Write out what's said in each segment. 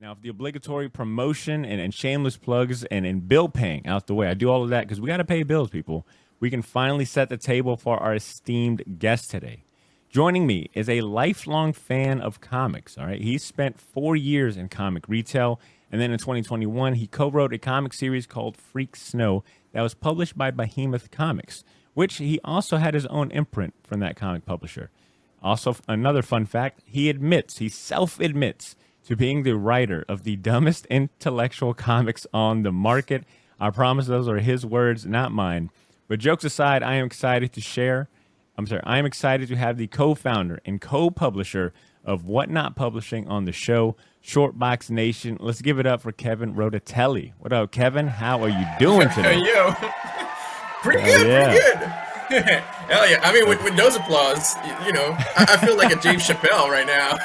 Now, if the obligatory promotion and shameless plugs and bill paying out the way, I do all of that because we got to pay bills, people. We can finally set the table for our esteemed guest today. Joining me is a lifelong fan of comics. All right. He spent 4 years in comic retail. And then in 2021, he co wrote a comic series called Freak Snow that was published by Behemoth Comics, which he also had his own imprint from that comic publisher. Also, another fun fact, he self admits to being the writer of the dumbest intellectual comics on the market. I promise those are his words, not mine. But jokes aside, I am excited to have the co-founder and co-publisher of WhatNot Publishing on the show, Shortbox Nation. Let's give it up for Kevin Roditeli. What up, Kevin? How are you doing today? Yo, pretty good, pretty good. Hell yeah. I mean, with those applause, I feel like a James Chappelle right now.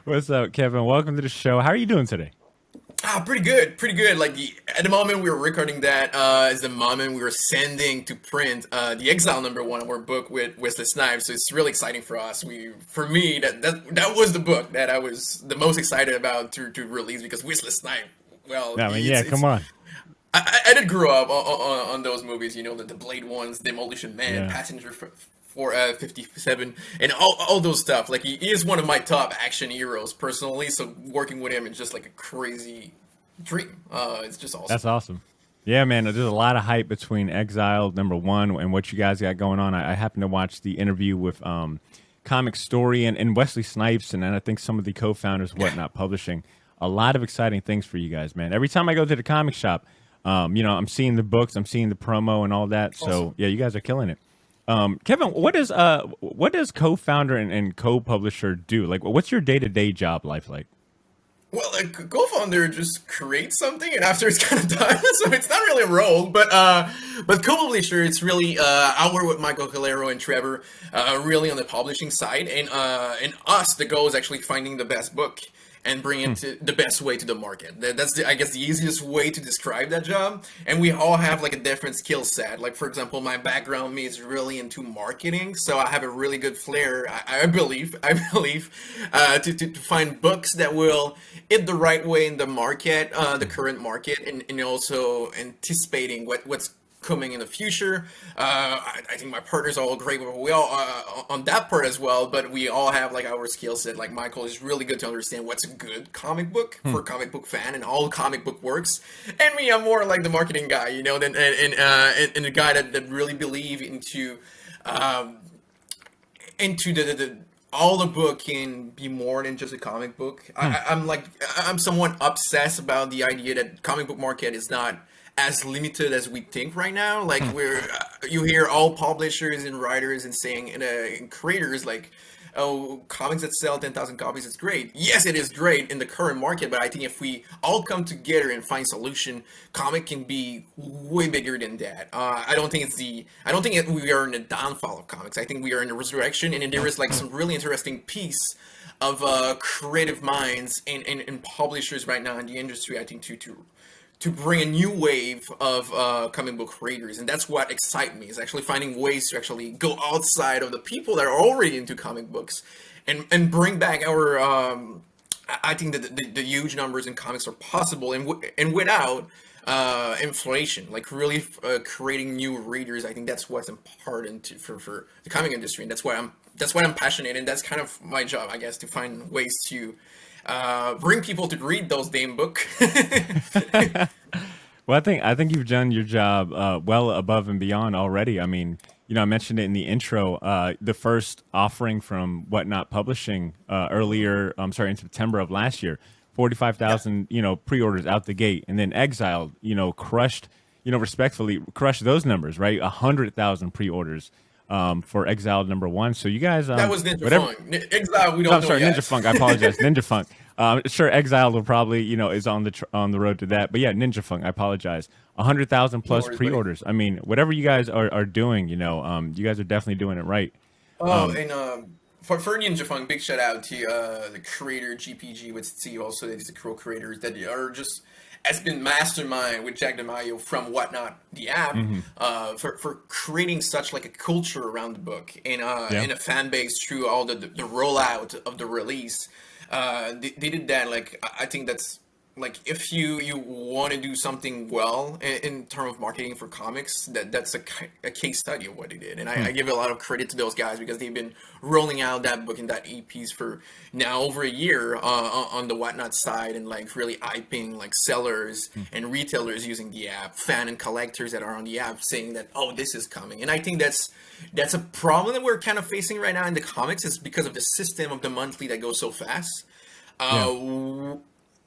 What's up, Kevin? Welcome to the show. How are you doing today? Pretty good, pretty good. Like at the moment we were recording that is the moment we were sending to print the Exiled #1 of our book with Wesley Snipes. So it's really exciting for us. For me, that was the book that I was the most excited about to release because Wesley Snipes. Well, come on. I did grow up on those movies, the Blade ones, Demolition Man, Passenger 457, and all those stuff. Like he is one of my top action heroes personally. So working with him is just like a crazy dream. It's just awesome. That's awesome. Yeah, man. There's a lot of hype between Exiled #1 and what you guys got going on. I happened to watch the interview with Comic Story and Wesley Snipes, and then I think some of the co-founders of WhatNot Publishing. A lot of exciting things for you guys, man. Every time I go to the comic shop, I'm seeing the books, I'm seeing the promo and all that. Awesome. So yeah, you guys are killing it. Kevin, what does co-founder and co-publisher do? Like, what's your day-to-day job life like? Well, a co-founder just creates something, and after it's kind of done, so it's not really a role. But co-publisher, it's really I work with Michael Calero and Trevor, really on the publishing side, and us. The goal is actually finding the best book and bring it to the best way to the market. That's I guess the easiest way to describe that job. And we all have like a different skill set. Like for example, my background me is really into marketing, so I have a really good flair. I believe to find books that will hit the right way in the market, the current market, and also anticipating what's coming in the future. I think my partners are all great. We all on that part as well, but we all have like our skill set. Like Michael is really good to understand what's a good comic book for a comic book fan and all comic book works. And me, I'm more like the marketing guy, and the guy that really believe into the all the book can be more than just a comic book. I'm somewhat obsessed about the idea that comic book market is not as limited as we think right now. Like you hear all publishers and writers and saying and creators like, oh, comics that sell 10,000 copies is great. Yes, it is great in the current market, but I think if we all come together and find solution, comic can be way bigger than that. I don't think we are in the downfall of comics. I think we are in the resurrection, and there is like some really interesting piece of creative minds and publishers right now in the industry. I think to bring a new wave of comic book creators, and that's what excites me, is actually finding ways to actually go outside of the people that are already into comic books and bring back our I think that the huge numbers in comics are possible and without inflation, like really creating new readers. I think that's what's important for the comic industry, and that's why I'm passionate, and that's kind of my job, I guess, to find ways to bring people to read those damn book. Well, I think you've done your job well above and beyond already. I mean, I mentioned it in the intro. The first offering from WhatNot Publishing in September of last year, 45,000 pre-orders out the gate, and then Exiled, respectfully crushed those numbers, right? 100,000 pre-orders. For Exiled #1. So you guys, that was Ninja Funk. Exiled, we don't know. Sorry, yet. Ninja Funk. I apologize, Ninja Funk. Sure, Exiled will probably, is on the road to that. But yeah, Ninja Funk. I apologize. 100,000 plus pre-orders. Buddy. I mean, whatever you guys are doing, you guys are definitely doing it right. For Ninja Funk, big shout out to the creator GPG with Steve, also that is the co-creators that are just has been mastermind with Jack DeMaio from WhatNot, the app, for creating such like a culture around the book and a fan base through all the rollout of the release. they did that. Like I think that's like if you want to do something well in terms of marketing for comics, that's a case study of what they did, and I give a lot of credit to those guys because they've been rolling out that book and that EPs for now over a year on the WhatNot side, and like really hyping like sellers and retailers using the app, fan and collectors that are on the app saying that, oh, this is coming. And I think that's a problem that we're kind of facing right now in the comics, is because of the system of the monthly that goes so fast. Yeah.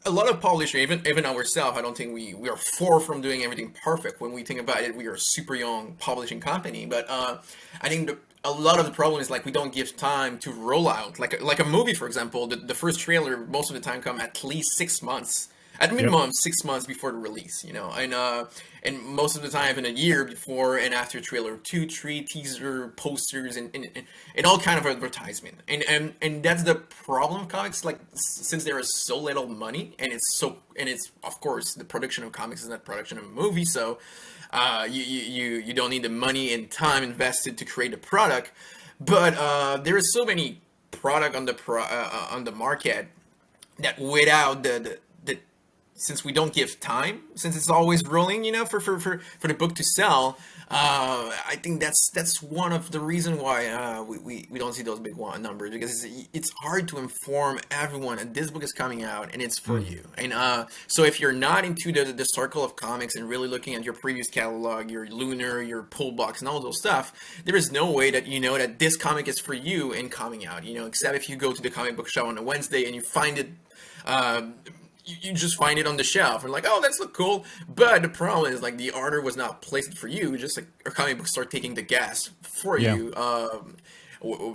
A lot of publishers, even ourselves, I don't think we are far from doing everything perfect. When we think about it, we are a super young publishing company, but I think a lot of the problem is like we don't give time to roll out. Like a movie, for example, the first trailer most of the time come at least 6 months, at Yep. minimum 6 months before the release, and most of the time in a year before and after trailer, 2 3 teaser posters and all kind of advertisement, and that's the problem of comics. Like since there is so little money, and it's of course the production of comics is not production of a movie, so you don't need the money and time invested to create a product, but there is so many product on the market that without the since we don't give time, since it's always rolling, for the book to sell, I think that's one of the reason why we don't see those big numbers, because it's hard to inform everyone that this book is coming out and it's for you. And so if you're not into the circle of comics and really looking at your previous catalog, your Lunar, your pull box, and all those stuff, there is no way that you know that this comic is for you and coming out. Except if you go to the comic book shop on a Wednesday and you find it. You just find it on the shelf and like, oh, that's look cool. But the problem is like the order was not placed for you. Just like a comic book start taking the gas for Yeah. you.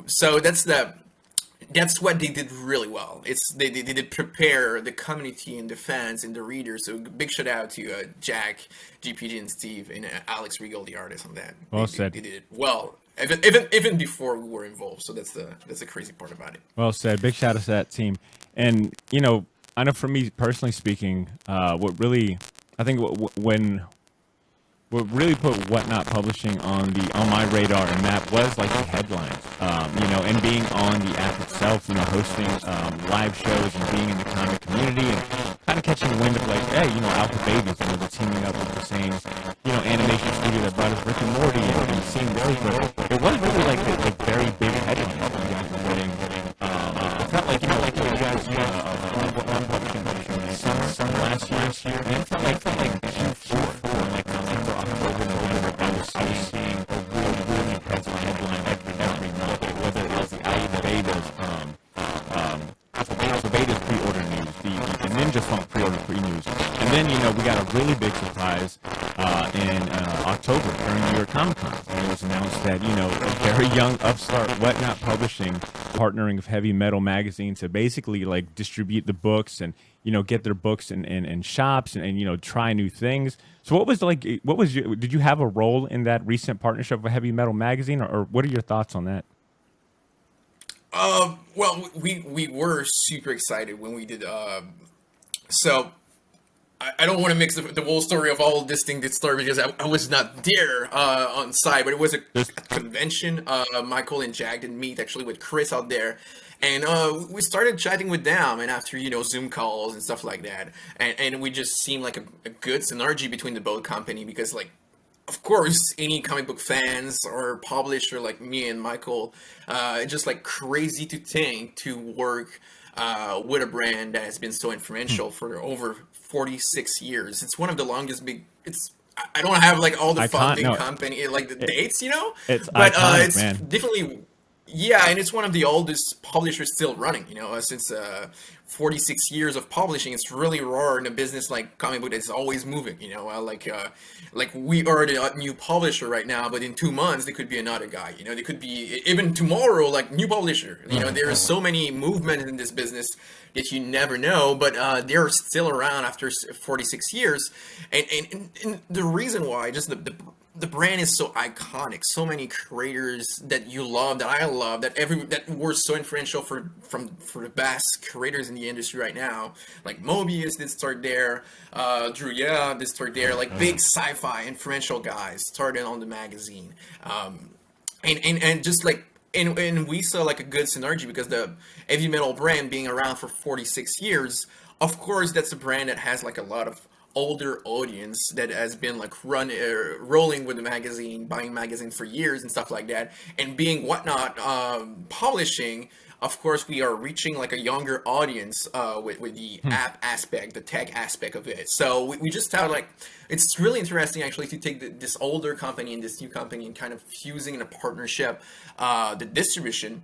So that's what they did really well. They did prepare the community and the fans and the readers. So big shout out to Jack, GPG, and Steve, and Alex Regal, the artist on that. Well said. They did it well, even before we were involved. So that's the crazy part about it. Well said. Big shout out to that team. And I know for me personally speaking, what really, I think what really put WhatNot Publishing on my radar and map was like the headlines, and being on the app itself, hosting live shows and being in the comic community and kind of catching wind of like, hey, Alpha Babies, they're teaming up with the same, animation studio that brought us Rick and Morty and seeing those, but it was really like very big headlines that you guys were getting. It felt like, like what you guys, on publishing summer last year, and it felt like Q4, like October, November, I was seeing a really impressive headline every month. Whether it was the Alpha Beta's pre-order news, the Ninja Funk pre-order news, and then we got a really big surprise in October during New York Comic Con, and it was announced that a very young upstart WhatNot Publishing partnering with Heavy Metal Magazine to basically like distribute the books and get their books in shops and try new things. So did you have a role in that recent partnership with Heavy Metal Magazine, or what are your thoughts on that? Well, we were super excited when we did. So I don't want to mix the whole story of all this thing that started because I was not there on site, but it was a convention. Michael and Jack did meet actually with Chris out there. And we started chatting with them, and after Zoom calls and stuff like that, and we just seemed like a good synergy between the both company, because like, of course, any comic book fans or publisher like me and Michael, it's just like crazy to think to work with a brand that has been so influential for over 46 years. It's one of the longest I don't have like all the funding company like the dates, It's but iconic, it's man. definitely. Yeah, and it's one of the oldest publishers still running, since 46 years of publishing. It's really rare in a business like comic book that's always moving, like we are the new publisher right now, but in 2 months, there could be another guy, there could be, even tomorrow, like new publisher, there is so many movement in this business that you never know, but they're still around after 46 years. And the reason why, just the brand is so iconic. So many creators that you love, that I love, that were so influential for the best creators in the industry right now. Like Mobius did start there, Drew did start there. Like big sci-fi influential guys started on the magazine, and just like and we saw like a good synergy because the heavy metal brand being around for 46 years, of course that's a brand that has like a lot of older audience that has been like rolling with the magazine, buying magazines for years and stuff like that. And being WhatNot publishing, of course we are reaching like a younger audience with the app aspect, the tech aspect of it. So we just thought like it's really interesting actually to take this older company and this new company and kind of fusing in a partnership the distribution.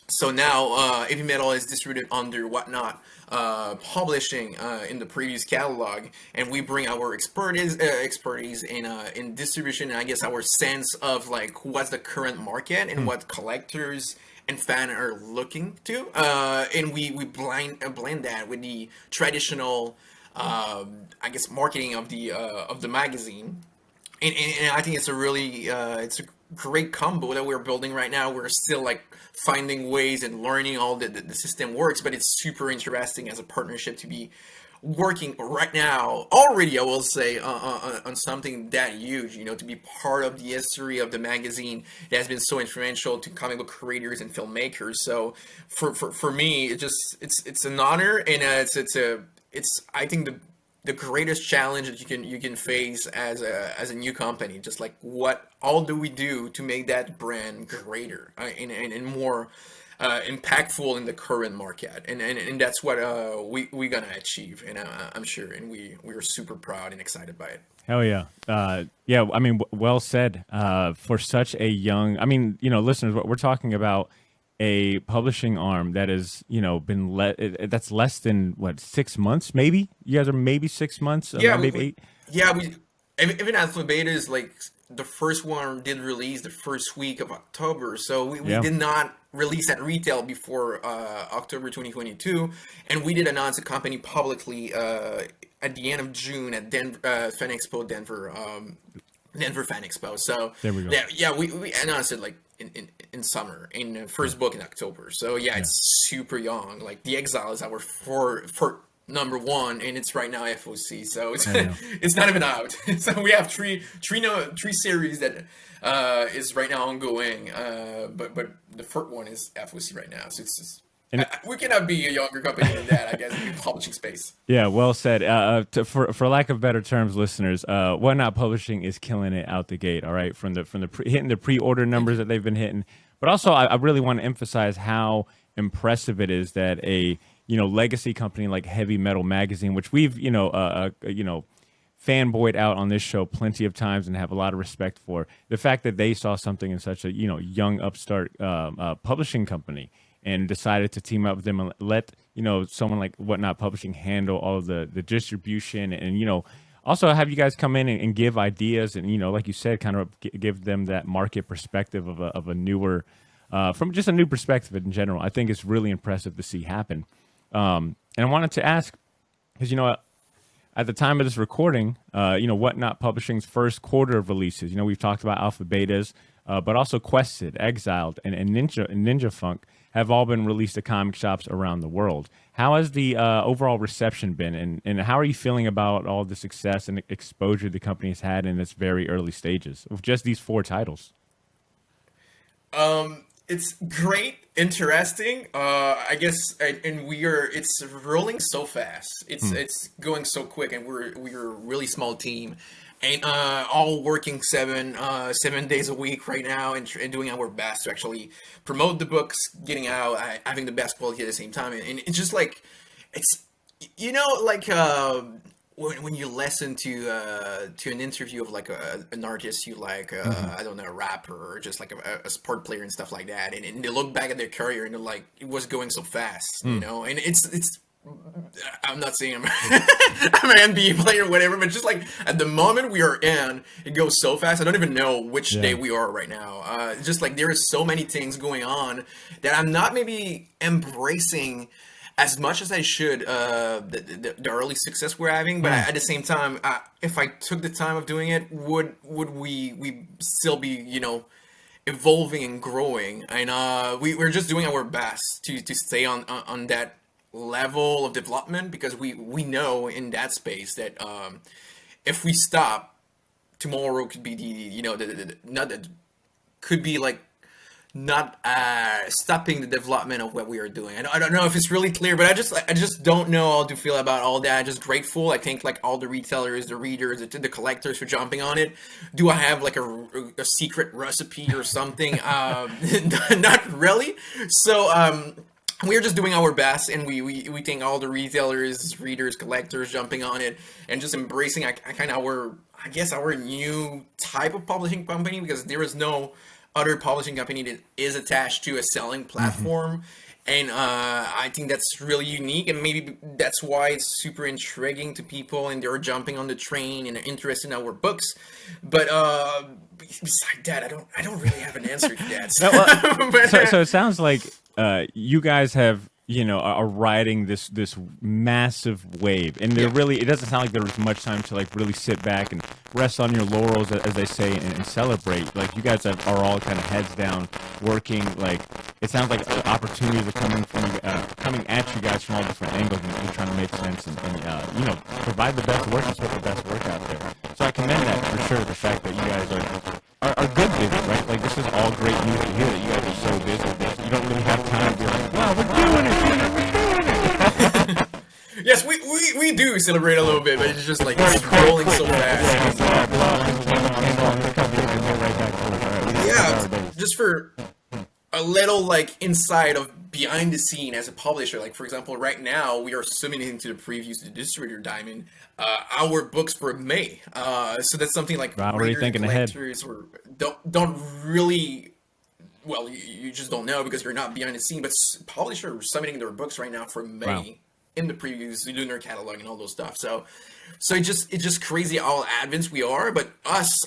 So now heavy metal is distributed under WhatNot publishing in the previous catalog, and we bring our expertise in distribution, and I guess our sense of like what's the current market and what collectors and fan are looking to, and we blend that with the traditional I guess marketing of the magazine. And I think it's a really it's a great combo that we're building right now. We're still like finding ways and learning all the system works, but it's super interesting as a partnership to be working right now already, I will say, on something that huge, you know, to be part of the history of the magazine that has been so influential to comic book creators and filmmakers. So for me, it's an honor, and it's I think the greatest challenge that you can face as a new company. Just like what all do we do to make that brand greater and more impactful in the current market, and that's what we're gonna achieve, and I'm sure, and we're super proud and excited by it. Hell yeah. Yeah, I mean, well said. For such a young, I mean, you know, listeners, what we're talking about a publishing arm that is, you know, that's less than what, 6 months, maybe? You guys are maybe 6 months, Yeah, maybe eight. yeah, even Alpha Beta is like the first one did release the first week of October, so we Yeah. did not release at retail before October 2022, and we did announce the company publicly at the end of June at Fan Expo Denver. Denver Fan Expo. So There we go. yeah, we announced it like in summer, in the first book in October. So yeah, Yeah. it's super young. Like the Exile is our for number one, and it's right now FOC. So it's I know. it's not even out. So we have three series that is right now ongoing. But the first one is FOC right now. So it's just. And We cannot be a younger company than that, I guess, in the publishing space. yeah, well said. For lack of better terms, listeners, WhatNot Publishing is killing it out the gate. All right, from hitting the pre-order numbers that they've been hitting, but also I really want to emphasize how impressive it is that a legacy company like Heavy Metal Magazine, which we've fanboyed out on this show plenty of times and have a lot of respect for, the fact that they saw something in such a young upstart publishing company and decided to team up with them and let someone like WhatNot Publishing handle all of the distribution, and also have you guys come in and give ideas, and like you said, kind of give them that market perspective of a newer, from just a new perspective in general. I think it's really impressive to see happen. And I wanted to ask, because at the time of this recording, WhatNot Publishing's first quarter of releases, we've talked about alpha betas, but also Quested, Exiled, and Ninja Funk have all been released to comic shops around the world. How has the overall reception been, and how are you feeling about all the success and exposure the company has had in its very early stages of just these 4 titles? It's great, interesting. I guess, and it's rolling so fast. It's going so quick, and we're a really small team, and all working 7 days a week right now, and doing our best to actually promote the books, getting out, having the best quality at the same time, and it's just like it's like when you listen to an interview of like an artist you like, I don't know, a rapper or just like a sport player and stuff like that, and they look back at their career and they're like, it was going so fast, and it's. I'm not saying I'm I'm an NBA player or whatever, but just like at the moment we are in, it goes so fast. I don't even know which day we are right now. Just like there is so many things going on that I'm not maybe embracing as much as I should, the early success we're having, but at the same time, if I took the time of doing it, would we still be evolving and growing? And we're just doing our best to stay on that level of development, because we know in that space that if we stop, tomorrow could be the not that could be like not stopping the development of what we are doing. I don't know if it's really clear, but I just don't know how to feel about all that. I'm just grateful. I think like all the retailers, the readers, the collectors for jumping on it. Do I have like a secret recipe or something? Not really. So we're just doing our best, and we thank all the retailers, readers, collectors jumping on it and just embracing kind of I guess our new type of publishing company, because there is no other publishing company that is attached to a selling platform. And I think that's really unique, and maybe that's why it's super intriguing to people, and they're jumping on the train and are interested in our books. But beside that, I don't really have an answer to that. No, well, so it sounds like you guys have, are riding this massive wave, and there really, it doesn't sound like there was much time to like really sit back and rest on your laurels, as they say, and celebrate. Like you guys are all kind of heads down working. Like it sounds like opportunities are coming coming at you guys from all different angles, and trying to make sense and provide the best work and put the best work out there. So I commend that for sure. The fact that you guys are good busy, right? Like this is all great news to hear that you guys are so busy. You don't really have time to be like, wow, we're doing it. Yes, we do celebrate a little bit, but it's just like it's rolling so fast. Yeah, just for a little like insight of behind the scene as a publisher. Like for example, right now we are submitting to the previews to the distributor Diamond our books for May. So that's something like already thinking ahead. Or don't really. Well, you just don't know because you're not behind the scene. But publishers are submitting their books right now for May. Wow. In the previews, doing their catalog and all those stuff. So it's just crazy how advanced we are. But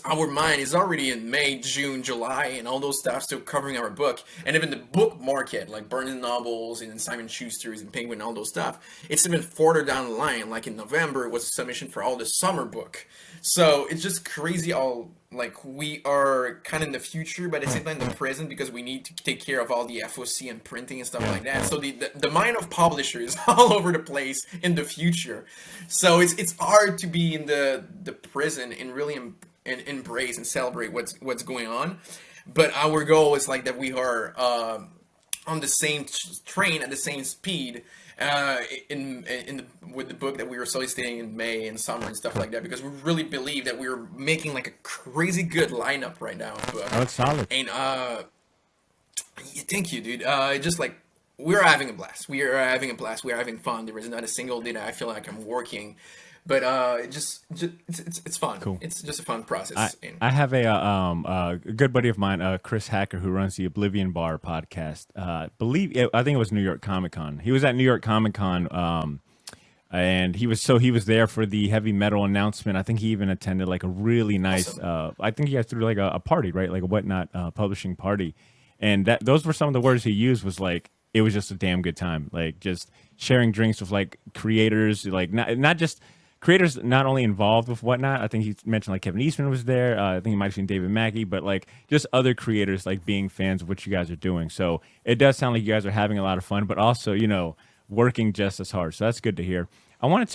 our mind is already in May, June, July, and all those stuff still covering our book. And even the book market, like Barnes & Nobles and Simon Schuster's and Penguin, and all those stuff, it's even further down the line. Like in November, it was a submission for all the summer book. So it's just crazy how like we are kind of in the future, but at the same time in the present, because we need to take care of all the FOC and printing and stuff like that. So the mind of publishers is all over the place in the future. So it's hard to be in the present and really embrace and celebrate what's going on. But our goal is like that we are on the same train at the same speed. With the book that we were soliciting in May and summer and stuff like that, because we really believe that we're making like a crazy good lineup right now. Oh, it's solid. And thank you, dude. Just like we're having a blast. We are having a blast. We are having fun. There is not a single day that I feel like I'm working. But it's fun. Cool. It's just a fun process. I have a good buddy of mine, Chris Hacker, who runs the Oblivion Bar podcast. I think it was New York Comic Con. He was at New York Comic Con, and he was there for the heavy metal announcement. I think he even attended like a really nice. Awesome. I think he had through like a party, right? Like a WhatNot publishing party, and those were some of the words he used. Was like it was just a damn good time. Like just sharing drinks with like creators, like not just. Creators not only involved with WhatNot, I think he mentioned like Kevin Eastman was there. I think he might have seen David Mackey, but like just other creators like being fans of what you guys are doing. So it does sound like you guys are having a lot of fun, but also working just as hard. So that's good to hear. I wanted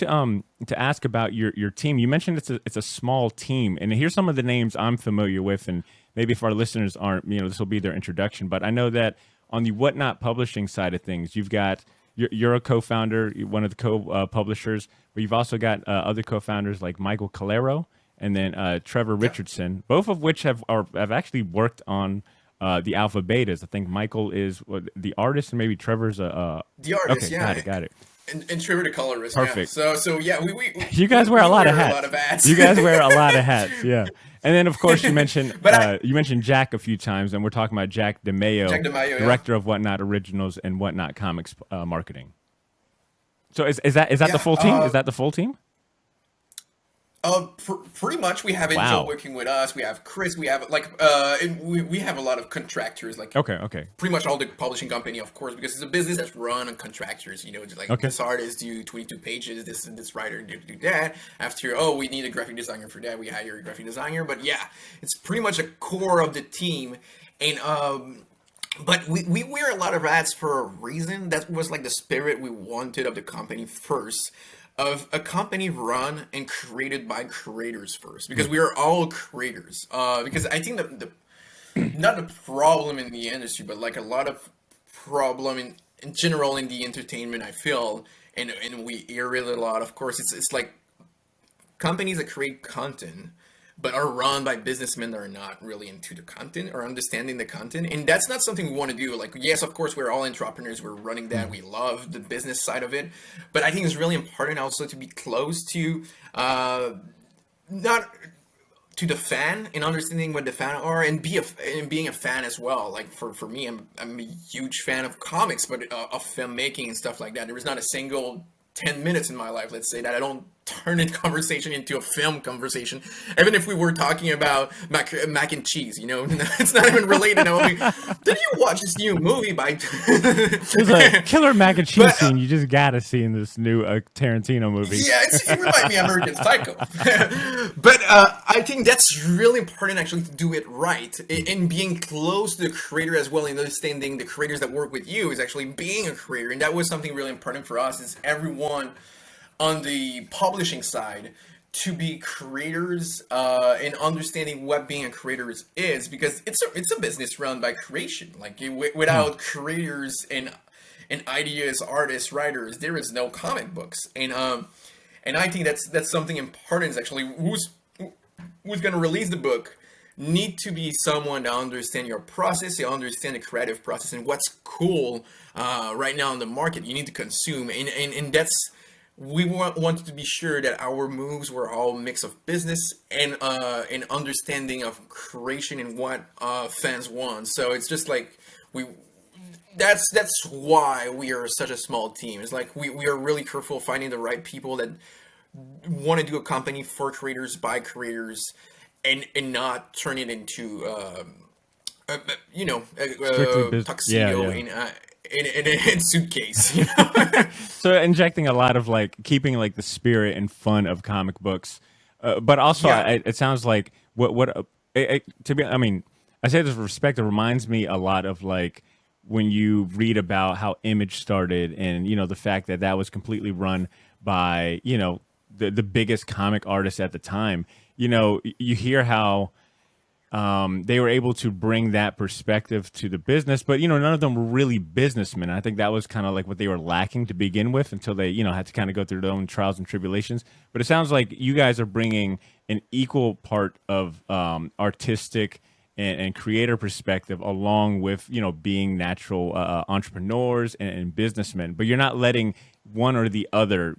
to ask about your team. You mentioned it's a small team, and here's some of the names I'm familiar with, and maybe if our listeners aren't, this will be their introduction. But I know that on the WhatNot publishing side of things, you've got. You're a co-founder, one of the co-publishers, but you've also got other co-founders like Michael Calero and then Trevor Richardson, both of which have actually worked on the alpha betas. I think Michael is the artist, and maybe Trevor's the artist. Okay, yeah, got it. And Trevor the colorist. Perfect. Yeah. So yeah, we you guys wear a lot of hats. You guys wear a lot of hats. Yeah. And then, of course, you mentioned you mentioned Jack a few times, and we're talking about Jack DeMayo, director of WhatNot Originals and WhatNot Comics marketing. So is that the full team? Is that the full team? Pretty much. We have Angel working with us. We have Chris. We have we have a lot of contractors. Like okay. Pretty much all the publishing company, of course, because it's a business that's run on contractors. Just like this artist do 22 pages. This writer do that. After we need a graphic designer for that, we hire a graphic designer. But yeah, it's pretty much a core of the team. And but we wear a lot of hats for a reason. That was like the spirit we wanted of the company first. Of a company run and created by creators first, because we are all creators. Because I think not a problem in the industry, but like a lot of problem in general in the entertainment. I feel, and we hear it a lot. Of course, it's like companies that create content but are run by businessmen that are not really into the content or understanding the content, and that's not something we want to do. Like, yes, of course, we're all entrepreneurs, we're running that, we love the business side of it, but I think it's really important also to be close to not to the fan and understanding what the fan are, and and being a fan as well. Like for me, I'm a huge fan of comics, but of filmmaking and stuff like that. There is not a single 10 minutes in my life, let's say, that I don't turn a conversation into a film conversation. Even if we were talking about mac and cheese, it's not even related. Did you watch this new movie by There's a killer mac and cheese But, scene you just gotta see in this new Tarantino movie. yeah, it reminds me of American Psycho. But I think that's really important, actually, to do it right. And being close to the creator as well, and understanding the creators that work with you is actually being a creator. And that was something really important for us, is everyone on the publishing side to be creators and understanding what being a creator is, because it's a business run by creation. Like, without creators and ideas, artists, writers, there is no comic books. And I think that's something important, is actually who's going to release the book need to be someone to understand your process, to understand the creative process, and what's cool right now in the market you need to consume. And that's, we wanted to be sure that our moves were all a mix of business and an understanding of creation and what fans want. So it's just like that's why we are such a small team. It's like we are really careful finding the right people that want to do a company for creators, by creators, and not turn it into tuxedo in suitcase. So injecting a lot of like keeping like the spirit and fun of comic books, but also it sounds like I mean, I say this with respect. It reminds me a lot of like when you read about how Image started, and the fact that that was completely run by the biggest comic artist at the time. You hear how they were able to bring that perspective to the business, but none of them were really businessmen. I think that was kind of like what they were lacking to begin with, until they had to kind of go through their own trials and tribulations. But it sounds like you guys are bringing an equal part of artistic and creator perspective, along with being natural entrepreneurs and businessmen. But you're not letting one or the other,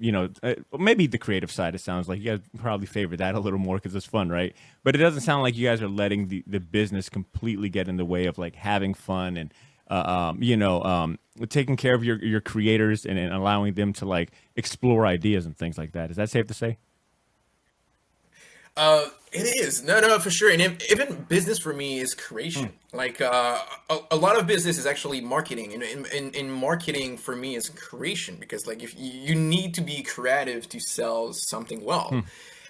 maybe the creative side. It sounds like you guys probably favor that a little more because it's fun, right? But it doesn't sound like you guys are letting the business completely get in the way of like having fun and taking care of your creators and allowing them to like explore ideas and things like that. Is that safe to say? It is. No, for sure. And even business for me is creation. Like, a lot of business is actually marketing. And marketing for me is creation, because like if you need to be creative to sell something well.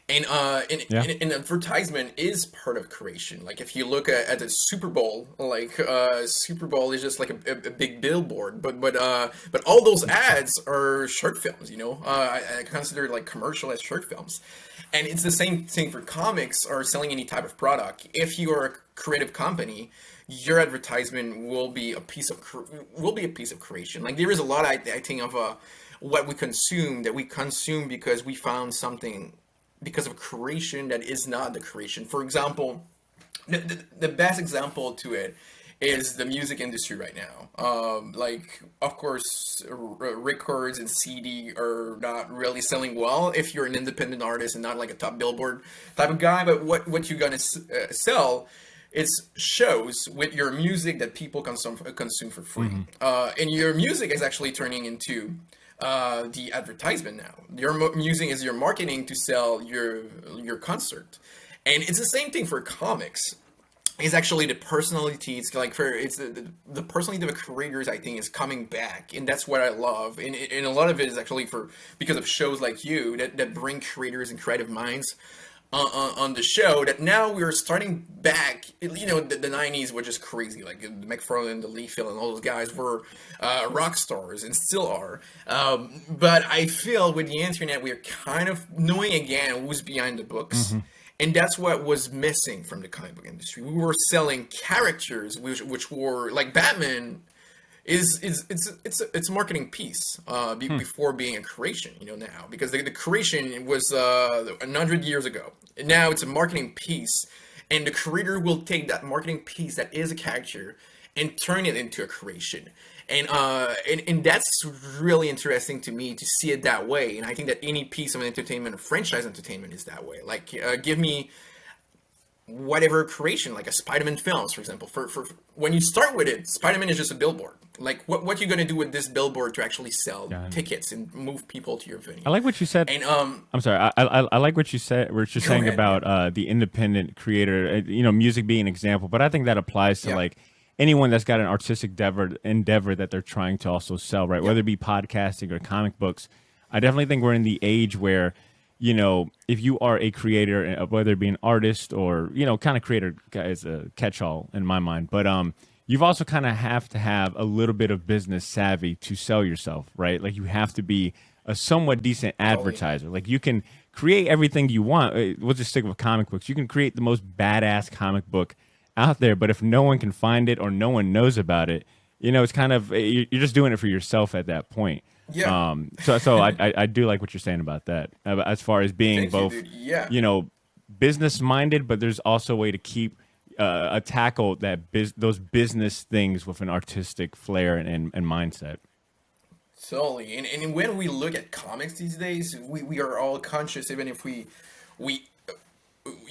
And and advertisement is part of creation. Like, if you look at the Super Bowl, like Super Bowl is just like a big billboard, but all those ads are short films. I consider like commercial as short films, and it's the same thing for comics or selling any type of product. If you are a creative company, your advertisement will be a piece of creation. Like, there is a lot, I think, of what we consume, that we consume because we found something, because of creation that is not the creation. For example, the best example to it is the music industry right now. Like, of course, records and CD are not really selling well if you're an independent artist and not like a top billboard type of guy. But what you're gonna sell is shows with your music that people consume for free. And your music is actually turning into the advertisement now. Your music is your marketing to sell your concert, and it's the same thing for comics. It's actually the personality. It's like it's the personality of the creators, I think, is coming back, and that's what I love. And a lot of it is actually because of shows like you that bring creators and creative minds on the show, that now we're starting back. The 90s were just crazy. Like McFarlane, the Liefeld, and all those guys were rock stars and still are. But I feel with the internet, we're kind of knowing again who's behind the books. And that's what was missing from the comic book industry. We were selling characters, which were like Batman it's a marketing piece before being a creation, now, because the creation was 100 years ago. Now it's a marketing piece, and the creator will take that marketing piece that is a character and turn it into a creation. And that's really interesting to me to see it that way. And I think that any piece of entertainment, franchise entertainment, is that way. Like, give me whatever creation, like a Spider-Man films, for example. For when you start with it, Spider-Man is just a billboard. Like, what you gonna do with this billboard to actually sell tickets and move people to your venue? I like what you said. And I'm sorry. I like what you said. What you're saying about the independent creator. Music being an example, but I think that applies to like anyone that's got an artistic endeavor that they're trying to also sell, right? Whether it be podcasting or comic books. I definitely think we're in the age where, if you are a creator, whether it be an artist or, kind of creator is a catch-all in my mind, but you've also kind of have to have a little bit of business savvy to sell yourself, right? Like, you have to be a somewhat decent advertiser. Like, you can create everything you want. We'll just stick with comic books. You can create the most badass comic book out there, but if no one can find it or no one knows about it, it's kind of, you're just doing it for yourself at that point. Yeah. So I do like what you're saying about that, as far as being both, business minded, but there's also a way to keep tackle those business things with an artistic flair and mindset. Totally. And when we look at comics these days, we are all conscious, even if we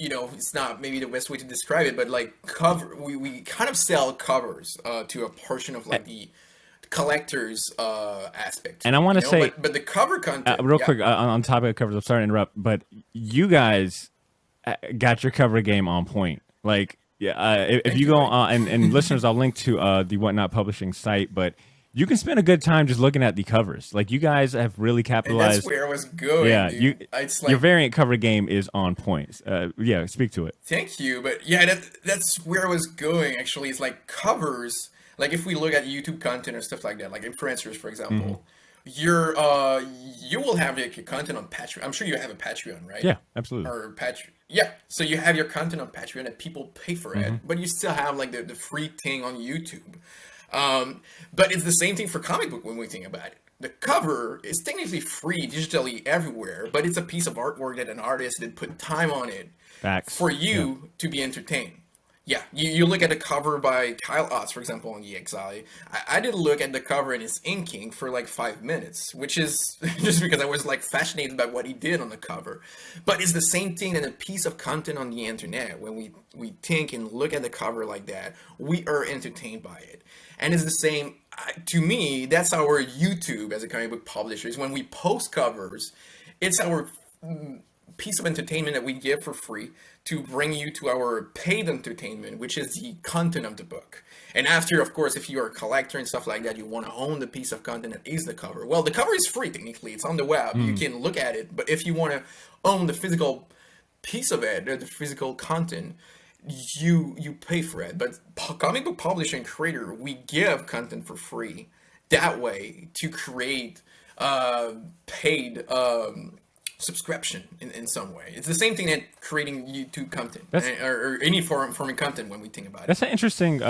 it's not maybe the best way to describe it, but like we kind of sell covers to a portion of like the collector's aspect. And I want to say, but the cover content, real quick, on topic of covers, I'm sorry to interrupt, but you guys got your cover game on point. Like, if you go on, and listeners, I'll link to the WhatNot publishing site, but you can spend a good time just looking at the covers. Like, you guys have really capitalized. And that's where I was going. Yeah, dude. Your variant cover game is on point. Speak to it. Thank you. But yeah, that's where I was going. Actually, it's like covers. Like, if we look at YouTube content or stuff like that, like influencers, for example, you will have your content on Patreon. I'm sure you have a Patreon, right? Yeah, absolutely. Or Patreon. Yeah, so you have your content on Patreon and people pay for it, but you still have like the free thing on YouTube. But it's the same thing for comic book when we think about it. The cover is technically free digitally everywhere, but it's a piece of artwork that an artist did put time on it for you to be entertained. Yeah, you look at the cover by Kyle Otts, for example, on the Exiled. I did look at the cover and his inking for like 5 minutes, which is just because I was like fascinated by what he did on the cover. But it's the same thing in a piece of content on the internet. When we think and look at the cover like that, we are entertained by it. And it's the same, to me, that's our YouTube as a comic book publisher, is when we post covers, it's our piece of entertainment that we give for free to bring you to our paid entertainment, which is the content of the book. And after, of course, if you're a collector and stuff like that, you want to own the piece of content that is the cover. Well, the cover is free, technically. It's on the web. You can look at it. But if you want to own the physical piece of it, or the physical content, you pay for it. But comic book publisher and creator, we give content for free that way to create paid subscription in some way. It's the same thing that creating YouTube content or any form of content when we think about it. That's an interesting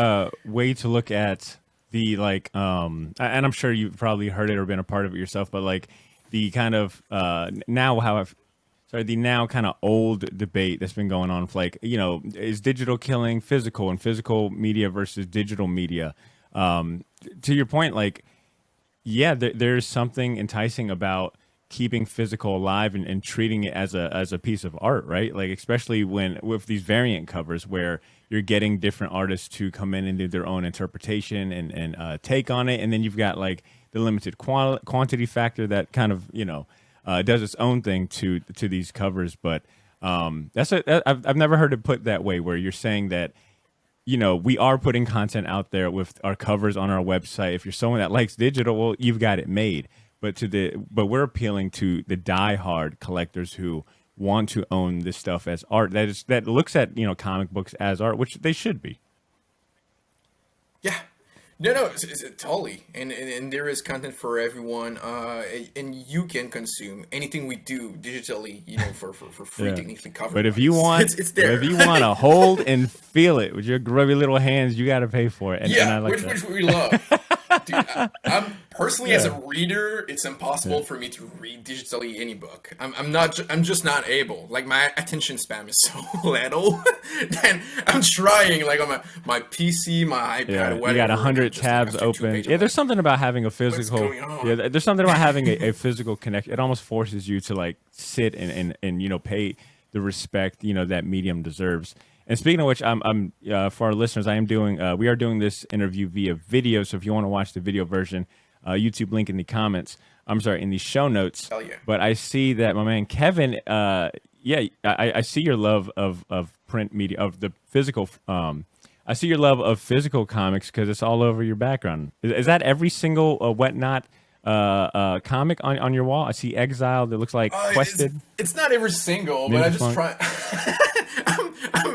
way to look at the and I'm sure you've probably heard it or been a part of it yourself, but like the kind of the now kind of old debate that's been going on, like, is digital killing physical and physical media versus digital media? To your point, like, there's something enticing about keeping physical alive and treating it as a piece of art, right? Like, especially with these variant covers where you're getting different artists to come in and do their own interpretation and take on it. And then you've got like the limited quantity factor that kind of, does its own thing to these covers. But I've never heard it put that way, where you're saying that, we are putting content out there with our covers on our website. If you're someone that likes digital, well, you've got it made. But we're appealing to the diehard collectors who want to own this stuff as art. That looks at comic books as art, which they should be. Yeah, No, it's totally, and there is content for everyone, and you can consume anything we do digitally, for free, Yeah. technically covered But by. It's if there. you want to hold and feel it with your grubby little hands, you got to pay for it. And I Yeah, like which that. which we love. Dude, I'm personally as a Yeah. reader, it's impossible for me to read digitally any book. I'm just not able. Like my attention span is so little, and I'm trying like on my PC, my Yeah, iPad, you got a whatever, and I'm hundred just like tabs after two open. pages, Yeah, I'm there's like, something about having a what's physical. going on? Yeah, there's something about having a physical connection. It almost forces you to like sit and pay the respect that medium deserves. And speaking of which, I'm for our listeners, we are doing this interview via video. So if you want to watch the video version, YouTube link in the comments. I'm sorry, in the show notes. Hell yeah. But I see that my man Kevin, yeah, I see your love of print media, of the physical. I see your love of physical comics because it's all over your background. Is that every single WhatNot comic on your wall? I see Exiled. It looks like It's, Quested. it's not every single, but I Ninja just Funk. try.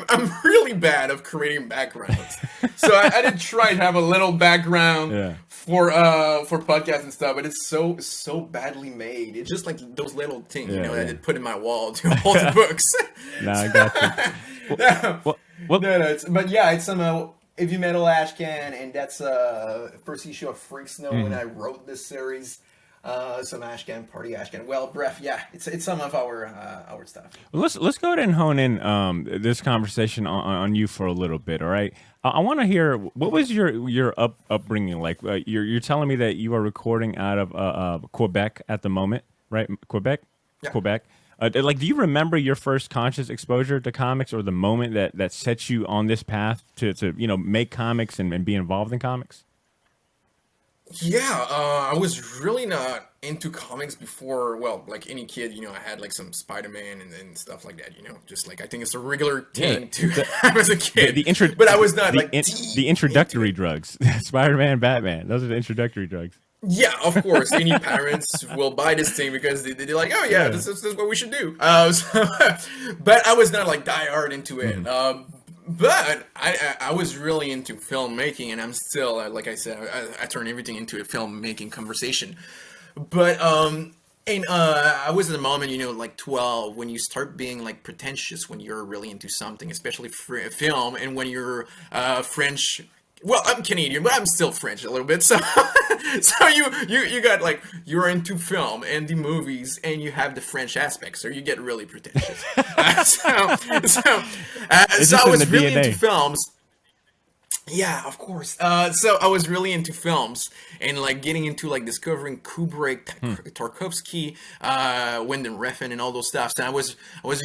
I'm really bad of creating backgrounds, so I did try to have a little background Yeah. for podcasts and stuff, but it's so badly made. It's just like those little things, Yeah, that yeah. I put in my wall to hold the books. Nah, I got you. No, Well, no, it's some heavy metal ash can, and that's first issue of Freak Snow when I wrote this series. Some Ashcan, party Ashcan. Well, Bref, yeah, it's some of our stuff. Well, let's go ahead and hone in this conversation on you for a little bit. All right, I want to hear what was your upbringing like. You're telling me that you are recording out of Quebec at the moment, right? Quebec, Yeah. Quebec. Like, do you remember your first conscious exposure to comics, or the moment that set you on this path to make comics and be involved in comics? Yeah, I was really not into comics before. Well, like any kid, I had like some Spider-Man and stuff like that. Just like I think it's a regular thing to have as a kid. But I was not like the introductory drugs, Spider-Man, Batman. Those are the introductory drugs. Yeah, of course. Any parents will buy this thing because they're like, oh yeah, this is what we should do. But I was not like die hard into it. But I was really into filmmaking, and I'm still, like I said, I turn everything into a filmmaking conversation. But and I was at the moment, like 12, when you start being like pretentious when you're really into something, especially film, and when you're French. Well, I'm Canadian, but I'm still French a little bit. So, so you got like you're into film and the movies, and you have the French aspect, so you get really pretentious. So I was really into films. Yeah, of course. So I was really into films and like getting into like discovering Kubrick, Tarkovsky, Wyndham Refn, and all those stuff. So I was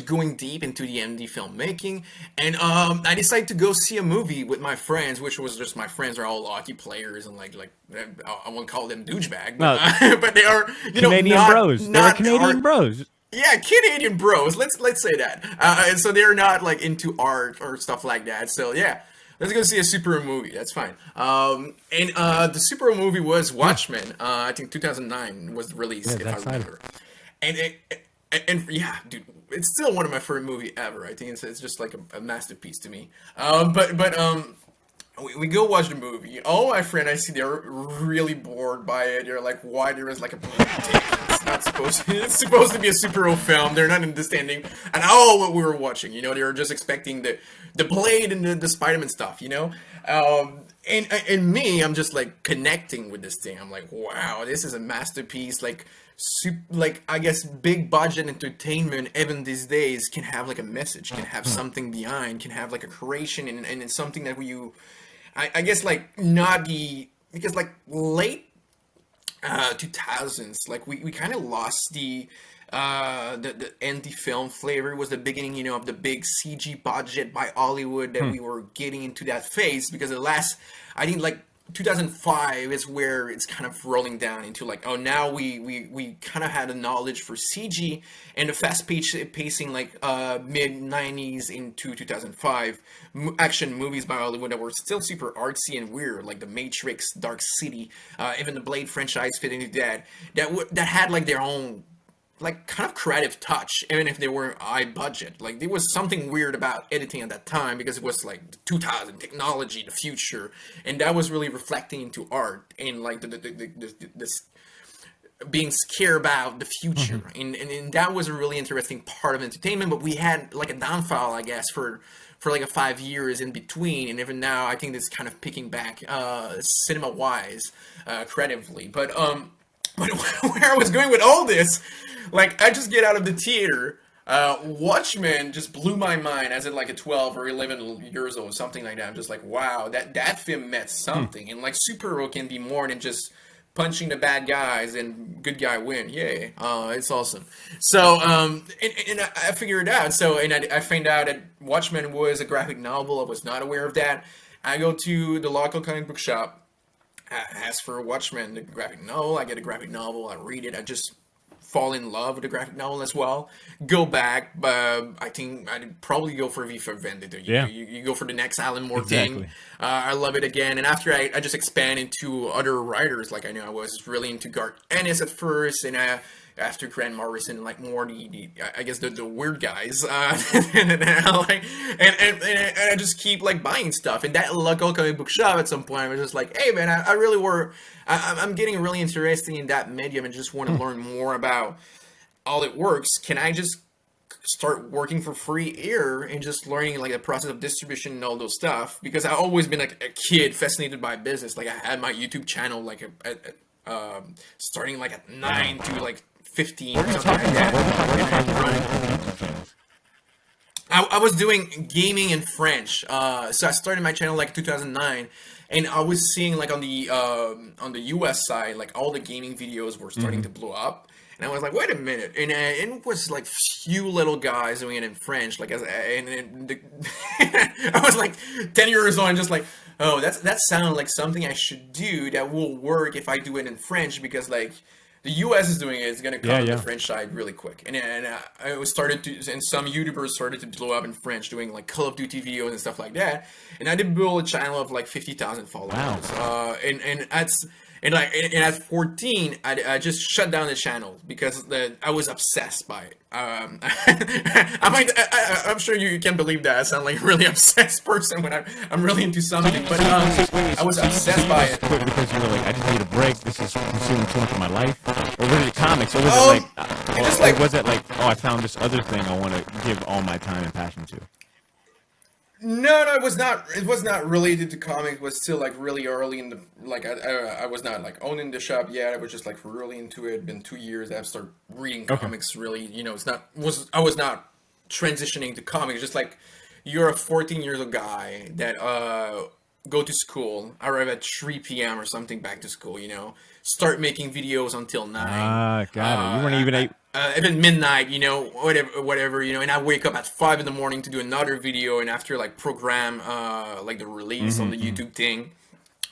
going deep into the MD filmmaking, and I decided to go see a movie with my friends, which was just my friends are all hockey players and like I won't call them douchebag, but, but they are Canadian bros. They're Canadian bros. Yeah, Canadian bros. Let's say that. And so they're not like into art or stuff like that. So yeah. Let's go see a superhero movie. That's fine. And the superhero movie was Watchmen. I think 2009 was the release, if I remember. And yeah, dude, it's still one of my favorite movie ever. I think it's just like a masterpiece to me. But we go watch the movie. All my friends I see they're really bored by it. They're like, why there is like a tape? It's not supposed to. It's supposed to be a superhero film. They're not understanding at all what we were watching. They were just expecting the Blade and the Spider-Man stuff. And me, I'm just like connecting with this thing. I'm like, wow, this is a masterpiece. Like I guess big budget entertainment even these days can have like a message, can have something behind, can have like a creation, and it's something that I guess like not because like late 2000s, like we kind of lost the indie film flavor. Was the beginning, of the big CG budget by Hollywood that we were getting into that phase, because I think like 2005 is where it's kind of rolling down into like, oh, now we kind of had a knowledge for CG and the fast pacing like mid 90s into 2005 action movies by Hollywood that were still super artsy and weird, like The Matrix, Dark City, even the Blade franchise fit into that had like their own like kind of creative touch, even if they were high budget. Like there was something weird about editing at that time because it was like 2000 technology, the future, and that was really reflecting into art and like this being scared about the future, and that was a really interesting part of entertainment. But we had like a downfall, I guess, for like a 5 years in between, and even now I think it's kind of picking back cinema wise, creatively. But where I was going with all this, like I just get out of the theater. Watchmen just blew my mind as in like a 12 or 11 years old, something like that. I'm just like, wow, that film meant something. And like superhero can be more than just punching the bad guys and good guy win. Yay. It's awesome. So, and I figured it out. So, and I found out that Watchmen was a graphic novel. I was not aware of that. I go to the local comic book shop. I ask for Watchmen, the graphic novel. I get a graphic novel. I read it. I just fall in love with the graphic novel as well. Go back, I think I'd probably go for V for Vendetta. You go for the next Alan Moore thing. I love it again. And after I just expand into other writers, like I know I was really into Garth Ennis at first, and after Grant Morrison, like more I guess the weird guys, and I just keep like buying stuff. And that local comic book shop at some point, I was just like, hey man, I'm getting really interested in that medium and just want to learn more about all it works. Can I just start working for free here and just learning like the process of distribution and all those stuff? Because I've always been like a kid fascinated by business. Like I had my YouTube channel like starting like at 9 to like 15 or something like that. I was doing gaming in French, so I started my channel like 2009, and I was seeing like on the US side, like all the gaming videos were starting to blow up, and I was like, wait a minute, and it was like few little guys doing it in French, like I was like 10 years old, and just like, oh, that sounds like something I should do that will work if I do it in French, because like the US is doing it, it's going to come to the French side really quick. And I was and some YouTubers started to blow up in French doing like Call of Duty videos and stuff like that. And I did build a channel of like 50,000 followers. Wow. And at 14, I just shut down the channel because I was obsessed by it. I'm sure you can't believe that I sound like a really obsessed person when I'm really into something, but I was obsessed by it. Because you were like, I just need a break. This is consuming too much of my life. Or was it comics? Or was was it like, oh, I found this other thing I want to give all my time and passion to? No, it was not. It was not related to comics. It was still like really early in the like. I was not like owning the shop yet. I was just like really into it. Been 2 years. I've started reading comics. Really, I was not transitioning to comics. Just like you're a 14-year-old guy that go to school. Arrive at 3 p.m. or something back to school. Start making videos until 9. Got it. You weren't even even midnight, whatever, and I wake up at 5 in the morning to do another video, and after like program like the release on the YouTube thing,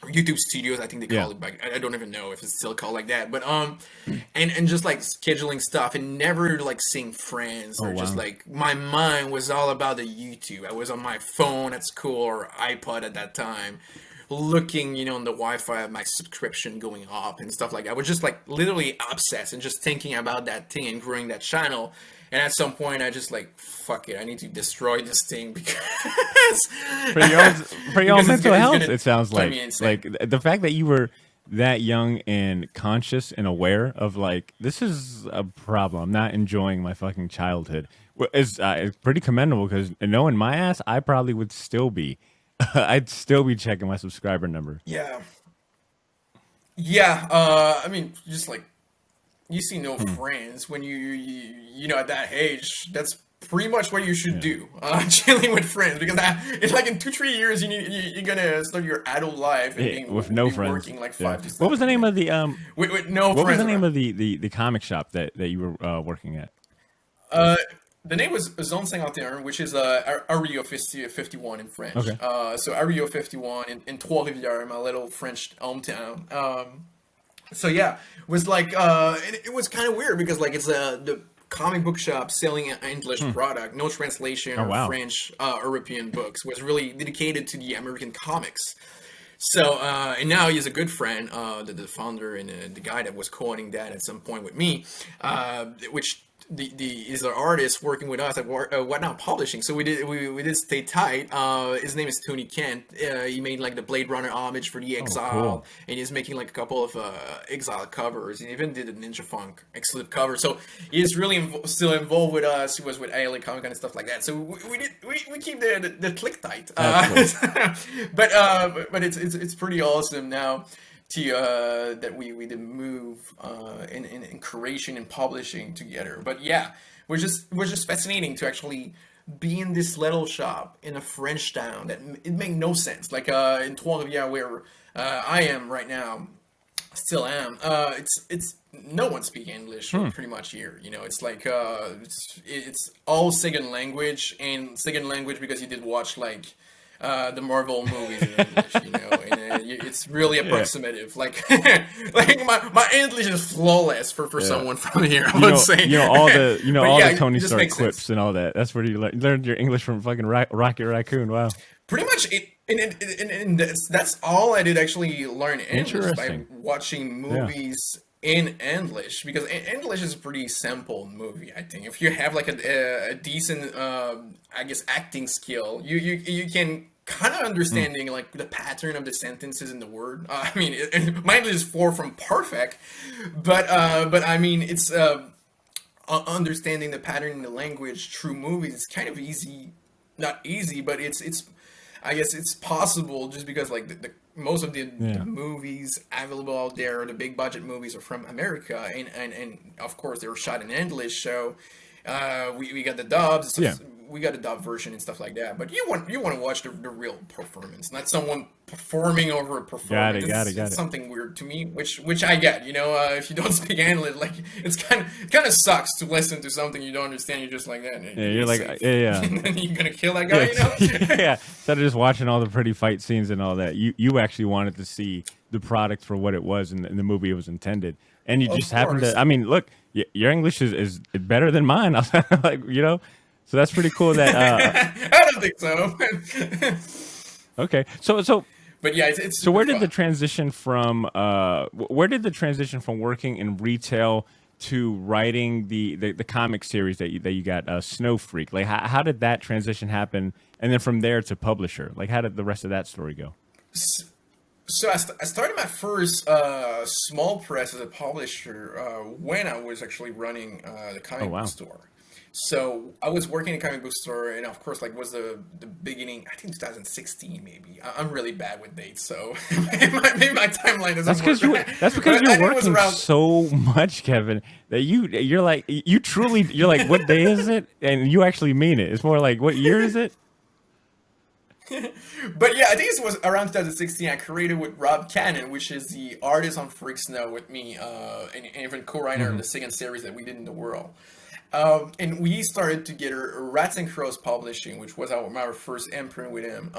or YouTube Studios, I think they call it back. I don't even know if it's still called like that, but and just like scheduling stuff and never like seeing friends or just like my mind was all about the YouTube. I was on my phone at school or iPod at that time, looking, on the Wi-Fi of my subscription going up and stuff like that. I was just like literally obsessed and just thinking about that thing and growing that channel. And at some point, I just like, fuck it, I need to destroy this thing because for your own mental health. It sounds like the fact that you were that young and conscious and aware of like, this is a problem. I'm not enjoying my fucking childhood. It's pretty commendable, because knowing my ass, I probably would still be. I'd still be checking my subscriber number. Yeah. I mean, just like you see no friends when you at that age. That's pretty much what you should do. Chilling with friends, because it's like in 2-3 years you're gonna start your adult life and being with no friends, working like 5 to 7. What was the name of the with no friends? What was the name of the comic shop that you were working at? The name was Zone 51, which is Area 51 in French. Okay. So Area 51 in Trois-Rivières, my little French hometown. So yeah, it was like it was kind of weird because like it's the comic book shop selling an English product, no translation or French European books, was really dedicated to the American comics. So and now he's a good friend, the founder and the guy that was co-owning that at some point with me, which the is an artist working with us at WhatNot Publishing. So we did stay tight. His name is Tony Kent. He made like the Blade Runner homage for the Oh, Exile, cool. and he's making like a couple of Exile covers. He even did a Ninja Funk Exiled cover. So he's really still involved with us. He was with ALA Comic Con and stuff like that. So we keep the click tight. That's cool. But it's pretty awesome now to that we did move in creation and publishing together. But yeah, we're just fascinating to actually be in this little shop in a French town that it made no sense. Like in Trois-Rivières, where I am right now, still am. It's no one speak English pretty much here. You know, it's like it's all second language, and second language because you did watch like the Marvel movies in English, you know, and it's really approximative. Like, like my English is flawless for someone from here. I would say, all the But all yeah, the Tony it just Stark makes quips sense. and all that. That's where you learned your English from fucking Rocket Raccoon. Wow. Pretty much, and that's all I did actually learn English by Interesting. watching Yeah. movies in English, because English is a pretty simple movie. I think if you have like a decent, I guess, acting skill, you can kind of understanding like the pattern of the sentences in the word. I mean, my English is far from perfect, but I mean, it's understanding the pattern in the language through movies. It's kind of easy, not easy, but it's I guess it's possible, just because like the most of the Yeah. movies available out there, the big budget movies, are from America, and of course they were shot in English. So we got the dubs, so Yeah. we got a dub version and stuff like that. But you want to watch the real performance, not someone performing over a performance. Got It's it. something weird to me, which I get. You know, if you don't speak English, like it kind of sucks to listen to something you don't understand. You're just like that. Yeah, you're like, yeah. And then you're gonna kill that guy. Yeah, You know. yeah. Instead of just watching all the pretty fight scenes and all that, you actually wanted to see the product for what it was in the movie it was intended, and you Of just happened course. to. I mean, look, your English is better than mine. Like, so that's pretty cool. That I don't think so. okay. So But yeah, it's so super where did fun. the transition from working in retail to writing the comic series that you got, Snow Freak? Like, how did that transition happen, and then from there to publisher? Like, how did the rest of that story go? So I started my first small press as a publisher when I was actually running the Oh, comic wow. book store. So I was working in a comic book store, and of course, like, was the beginning. I think 2016 maybe. I'm really bad with dates, so maybe my timeline doesn't That's because work. that's because But I you're think it was working around. so much, Kevin, that you're like, you're like, what day is it? And you actually mean it. It's more like, what year is it? But yeah, I think it was around 2016. I created with Rob Cannon, which is the artist on Freak Snow with me, and even co-writer of the second series that we did in the world. And we started together Rats and Crows Publishing, which was my first imprint with him.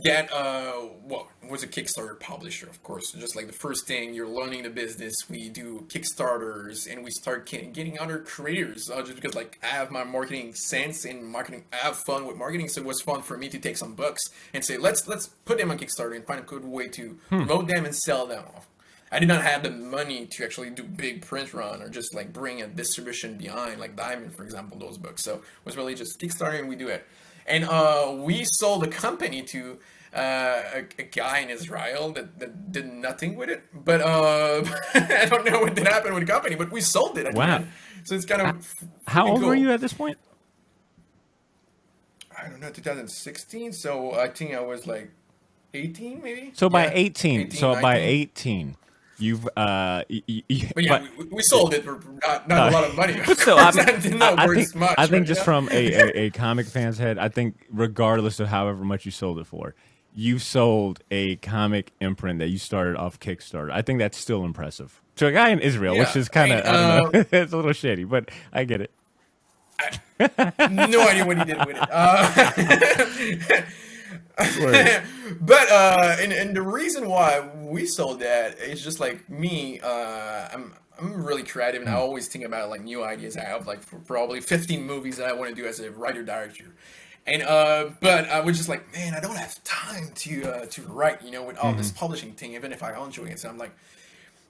That well, was a Kickstarter publisher, of course. Just like the first thing, you're learning the business. We do Kickstarters, and we start getting other creators. Just because like I have my marketing sense and marketing, I have fun with marketing, so it was fun for me to take some books and say let's put them on Kickstarter and find a good way to promote them and sell them off. I did not have the money to actually do big print run or just like bring a distribution behind, like Diamond, for example, those books. So it was really just Kickstarter, and we do it. And we sold the company to a guy in Israel that did nothing with it. But I don't know what did happen with the company, but we sold it at the Wow. end. So it's kind of How pretty old were cool. you at this point? I don't know, 2016. So I think I was like 18, maybe. So by Yeah, 18, 18, so by 19. 18, you've But yeah, we sold it for not a lot of money. But still, I, mean, It did not I worth think much. I think but, just yeah. from a comic fan's head, I think regardless of however much you sold it for, you sold a comic imprint that you started off Kickstarter. I think that's still impressive to a guy in Israel, which Yeah, is kind of and, I don't know, it's a little shady, but I get it. no idea what he did with it. Word. But and the reason why we sold that is just like me. I'm really creative, and I always think about like new ideas. I have like probably 15 movies that I want to do as a writer director. And but I was just like, man, I don't have time to write, with all this publishing thing, even if I enjoy it. So I'm like,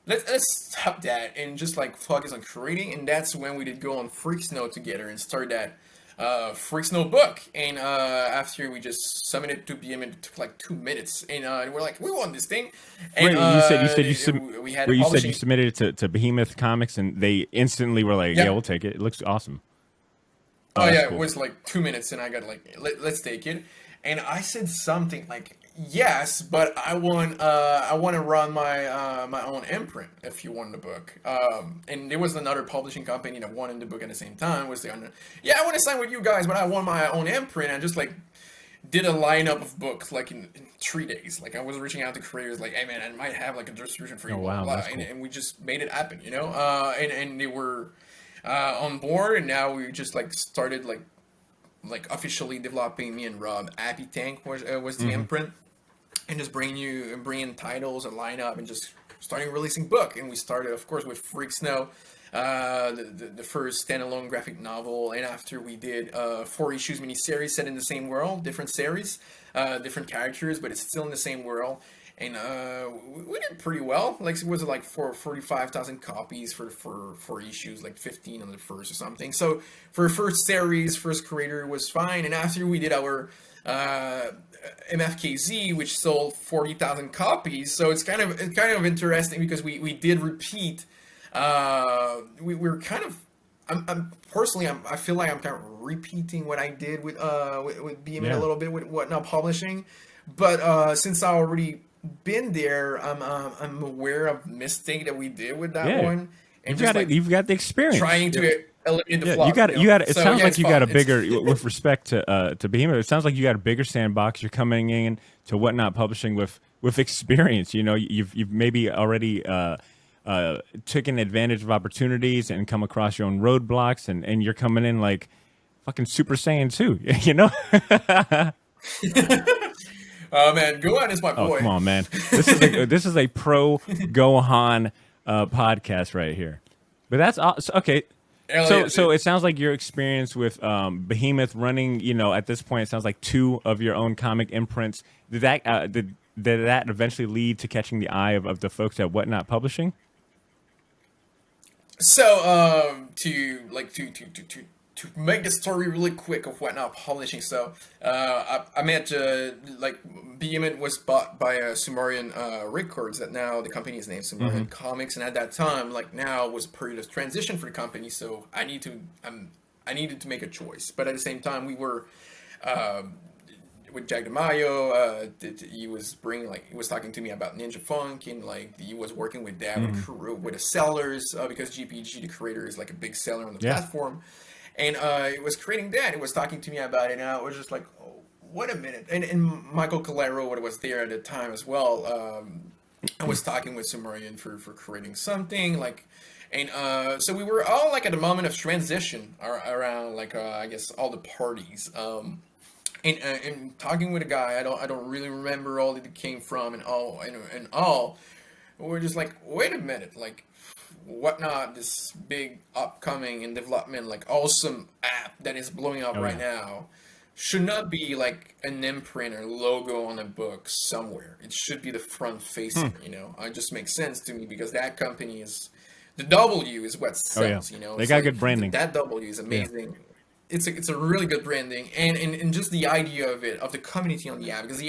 let's stop that and just like focus on creating. And that's when we did go on Freaks Note together and start that Freaks Note book. And after we just submitted to BM, it took like 2 minutes, and we're like, we won this thing. And Wait, we had you said publishing. you submitted it to Behemoth Comics, and they instantly were like, Yeah. "Yeah, we'll take it. It looks awesome." Oh that's yeah, cool. it was like 2 minutes, and I got like, let's take it. And I said something like, yes, but I want to run my own imprint if you want the book. And there was another publishing company that wanted the book at the same time. Was the yeah, I want to sign with you guys, but I want my own imprint. And just like did a lineup of books like in 3 days. Like I was reaching out to creators, like, hey man, I might have like a distribution for you, Oh, blah, wow, blah, that's blah. cool. And we just made it happen, and they were on board, and now we just like started like officially developing, me and Rob. Happy Tank was the imprint, and just bringing titles and lineup and just starting releasing book. And we started, of course, with Freak Snow, the first standalone graphic novel, and after we did 4 issues miniseries set in the same world, different series, different characters, but it's still in the same world. And we did pretty well. Like it was like for 45,000 copies for 4 issues, like 15 on the first or something. So for first series, first creator was fine. And after we did our MFKZ, which sold 40,000 copies, so it's kind of interesting because we did repeat. We're kind of. I'm personally, I feel like I'm kind of repeating what I did with BMN Yeah. a little bit with WhatNot Publishing, but since I already been there, I'm aware of mistake that we did with that Yeah. one, and You've just got like You've got the experience. trying to eliminate the Yeah, flaws. you got you got. It So, sounds yeah, like it's you got a fun. bigger, with respect to Behemoth. It sounds like you got a bigger sandbox. You're coming in to Whatnot Publishing with experience. You've maybe already taken advantage of opportunities and come across your own roadblocks, and you're coming in like fucking Super Saiyan 2. Oh man, Gohan is my Oh, boy. come on, man. This is a pro Gohan podcast right here. But that's okay. Hell So yeah, so dude. it sounds like your experience with Behemoth running, at this point, it sounds like 2 of your own comic imprints. Did that eventually lead to catching the eye of the folks at Whatnot Publishing? So, to make the story really quick of Whatnot Publishing. So, I met like Behemoth was bought by Sumerian Records. That now the company is named Sumerian Comics, and at that time, like now, was a period of transition for the company. So I needed to make a choice, but at the same time, we were. With Jack DeMaio, he was talking to me about Ninja Funk, and like he was working with that with the sellers, because GPG, the creator, is like a big seller on the Yeah. platform, and it was creating that. It was talking to me about it, and I was just like, oh, wait a minute. And Michael Calero, what was there at the time as well, I was talking with Sumerian for creating something like. And so we were all like at a moment of transition around like I guess all the parties. And talking with a guy, I don't really remember all that it came from and all. We're just like, wait a minute, like Whatnot, this big upcoming and development, like awesome app that is blowing up right now, should not be like an imprint or logo on a book somewhere. It should be the front facing. It just makes sense to me because that company is the W is what sells. They It's got like, good branding. That W is amazing. It's a really good branding, and just the idea of the community on the app, because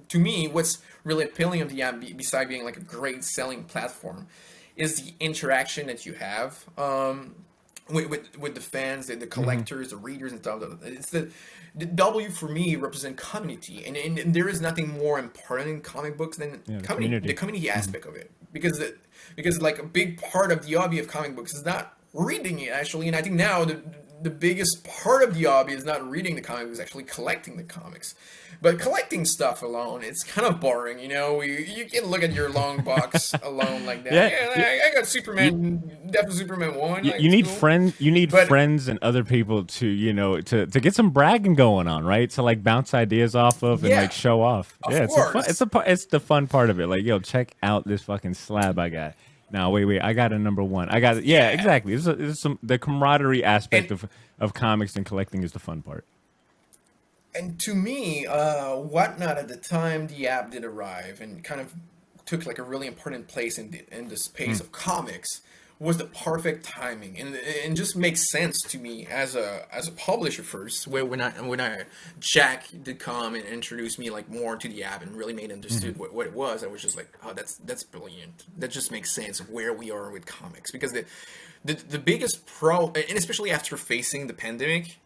to me, what's really appealing of the app, besides being like a great selling platform, is the interaction that you have with the fans, the collectors, the readers, and stuff. It's the W for me represent community, and there is nothing more important in comic books than community. the community aspect of it, because like a big part of the hobby of comic books is not reading it actually, and I think now the biggest part of the hobby is not reading the comics, is actually collecting the comics. But collecting stuff alone, it's kind of boring, You can look at your long box alone like that. I got Superman, Death of Superman 1. You, Like, you it's need cool. friends. You need But- friends and other people to get some bragging going on, right? To like bounce ideas off of and Yeah, like show off. of It's course. it's the fun part of it. Like, yo, check out this fucking slab I got. Now, wait, I got a number 1. I got it. Yeah, exactly. This is the camaraderie aspect And- of comics and collecting is the fun part. And to me, WhatNot at the time the app did arrive and kind of took like a really important place in the space Mm. of comics was the perfect timing and just makes sense to me as a publisher first when I Jack did come and introduced me like more to the app and really made Hmm. understood what it was. I was just like, oh, that's brilliant. That just makes sense of where we are with comics because the biggest and especially after facing the pandemic,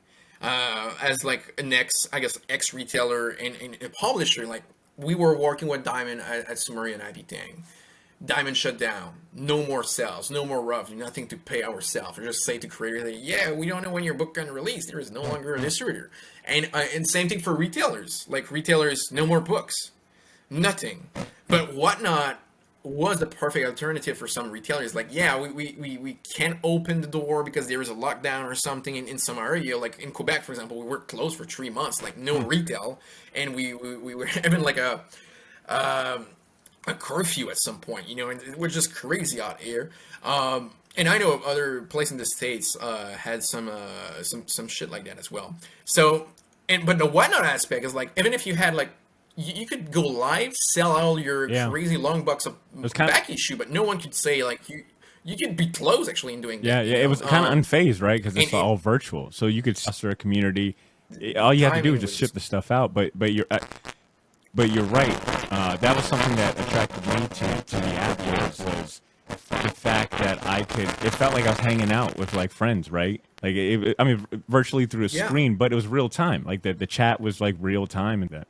as like an I guess ex retailer and a publisher, like we were working with Diamond at Sumeri and Ivy Tang. Diamond shut down. No more sales. No more revenue. Nothing to pay ourselves. Or just say to creators, like, yeah, we don't know when your book gonna release. There is no longer a distributor. And same thing for retailers. Like retailers, no more books. Nothing. But Whatnot was the perfect alternative for some retailers. Like, yeah, we can't open the door because there is a lockdown or something in some area. Like in Quebec, for example, we were closed for 3 months, like no Mm. retail. And we were having like um, a curfew at some point, and it was just crazy out here. And I know of other places in the states had some shit like that as well. So, but the whatnot aspect is like even if you had like you could go live, sell all your Yeah, crazy long bucks of it was kind of. back issue, but no one could say like you could be closed actually in doing Yeah, that. yeah, it was kind of unfazed, right? Because And it's all virtual, so you could foster a community. All you have to do is timing just was ship just the stuff out. But you're right. That was something that attracted me to the app was the fact that I could. It felt like I was hanging out with like friends, right? Like I mean, virtually through a yeah. screen, but it was real time. Like the chat was like real time and that.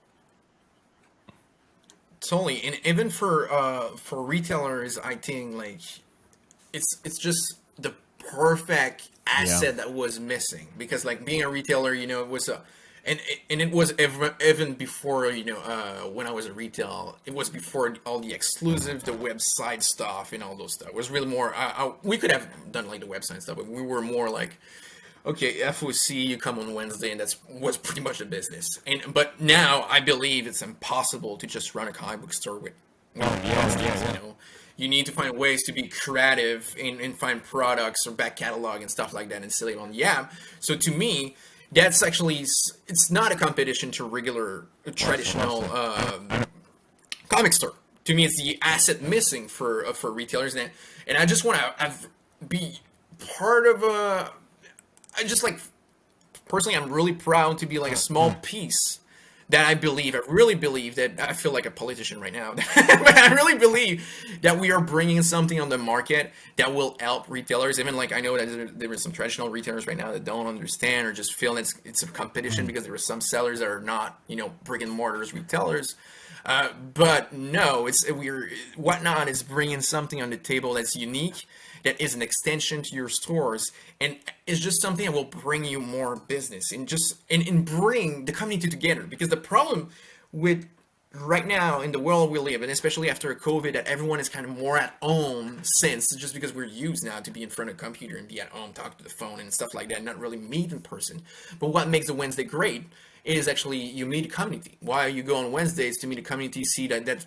Totally, and even for retailers, I think like it's just the perfect Yeah. asset that was missing because like being a retailer, it was a and it was even before when I was a retail, it was before all the exclusive, the website stuff, and all those stuff. It was really more. We could have done like the website stuff, but we were more like okay, FOC, you come on Wednesday, and that's was pretty much the business. But now I believe it's impossible to just run a comic book store with Oh yeah, BS yeah, things. yeah. You need to find ways to be creative and find products or back catalog and stuff like that and sell it on the app. So to me, that's actually it's not a competition to regular traditional comic store. To me, it's the asset missing for retailers, and I just want to be part of a I just like personally, I'm really proud to be like a small Mm. piece that I really believe that I feel like a politician right now, but I really believe that we are bringing something on the market that will help retailers. Even like I know that there are some traditional retailers right now that don't understand or just feel it's a competition Mm. because there are some sellers that are not, brick and mortars retailers. But no, it's we're Whatnot is bringing something on the table that's unique, that is an extension to your stores, and it's just something that will bring you more business and bring the community together. Because the problem with right now in the world we live in, especially after COVID, that everyone is kind of more at home since just because we're used now to be in front of a computer and be at home, talk to the phone and stuff like that, not really meet in person. But what makes the Wednesday great is actually you meet a community. Why you go on Wednesdays to meet a community, see that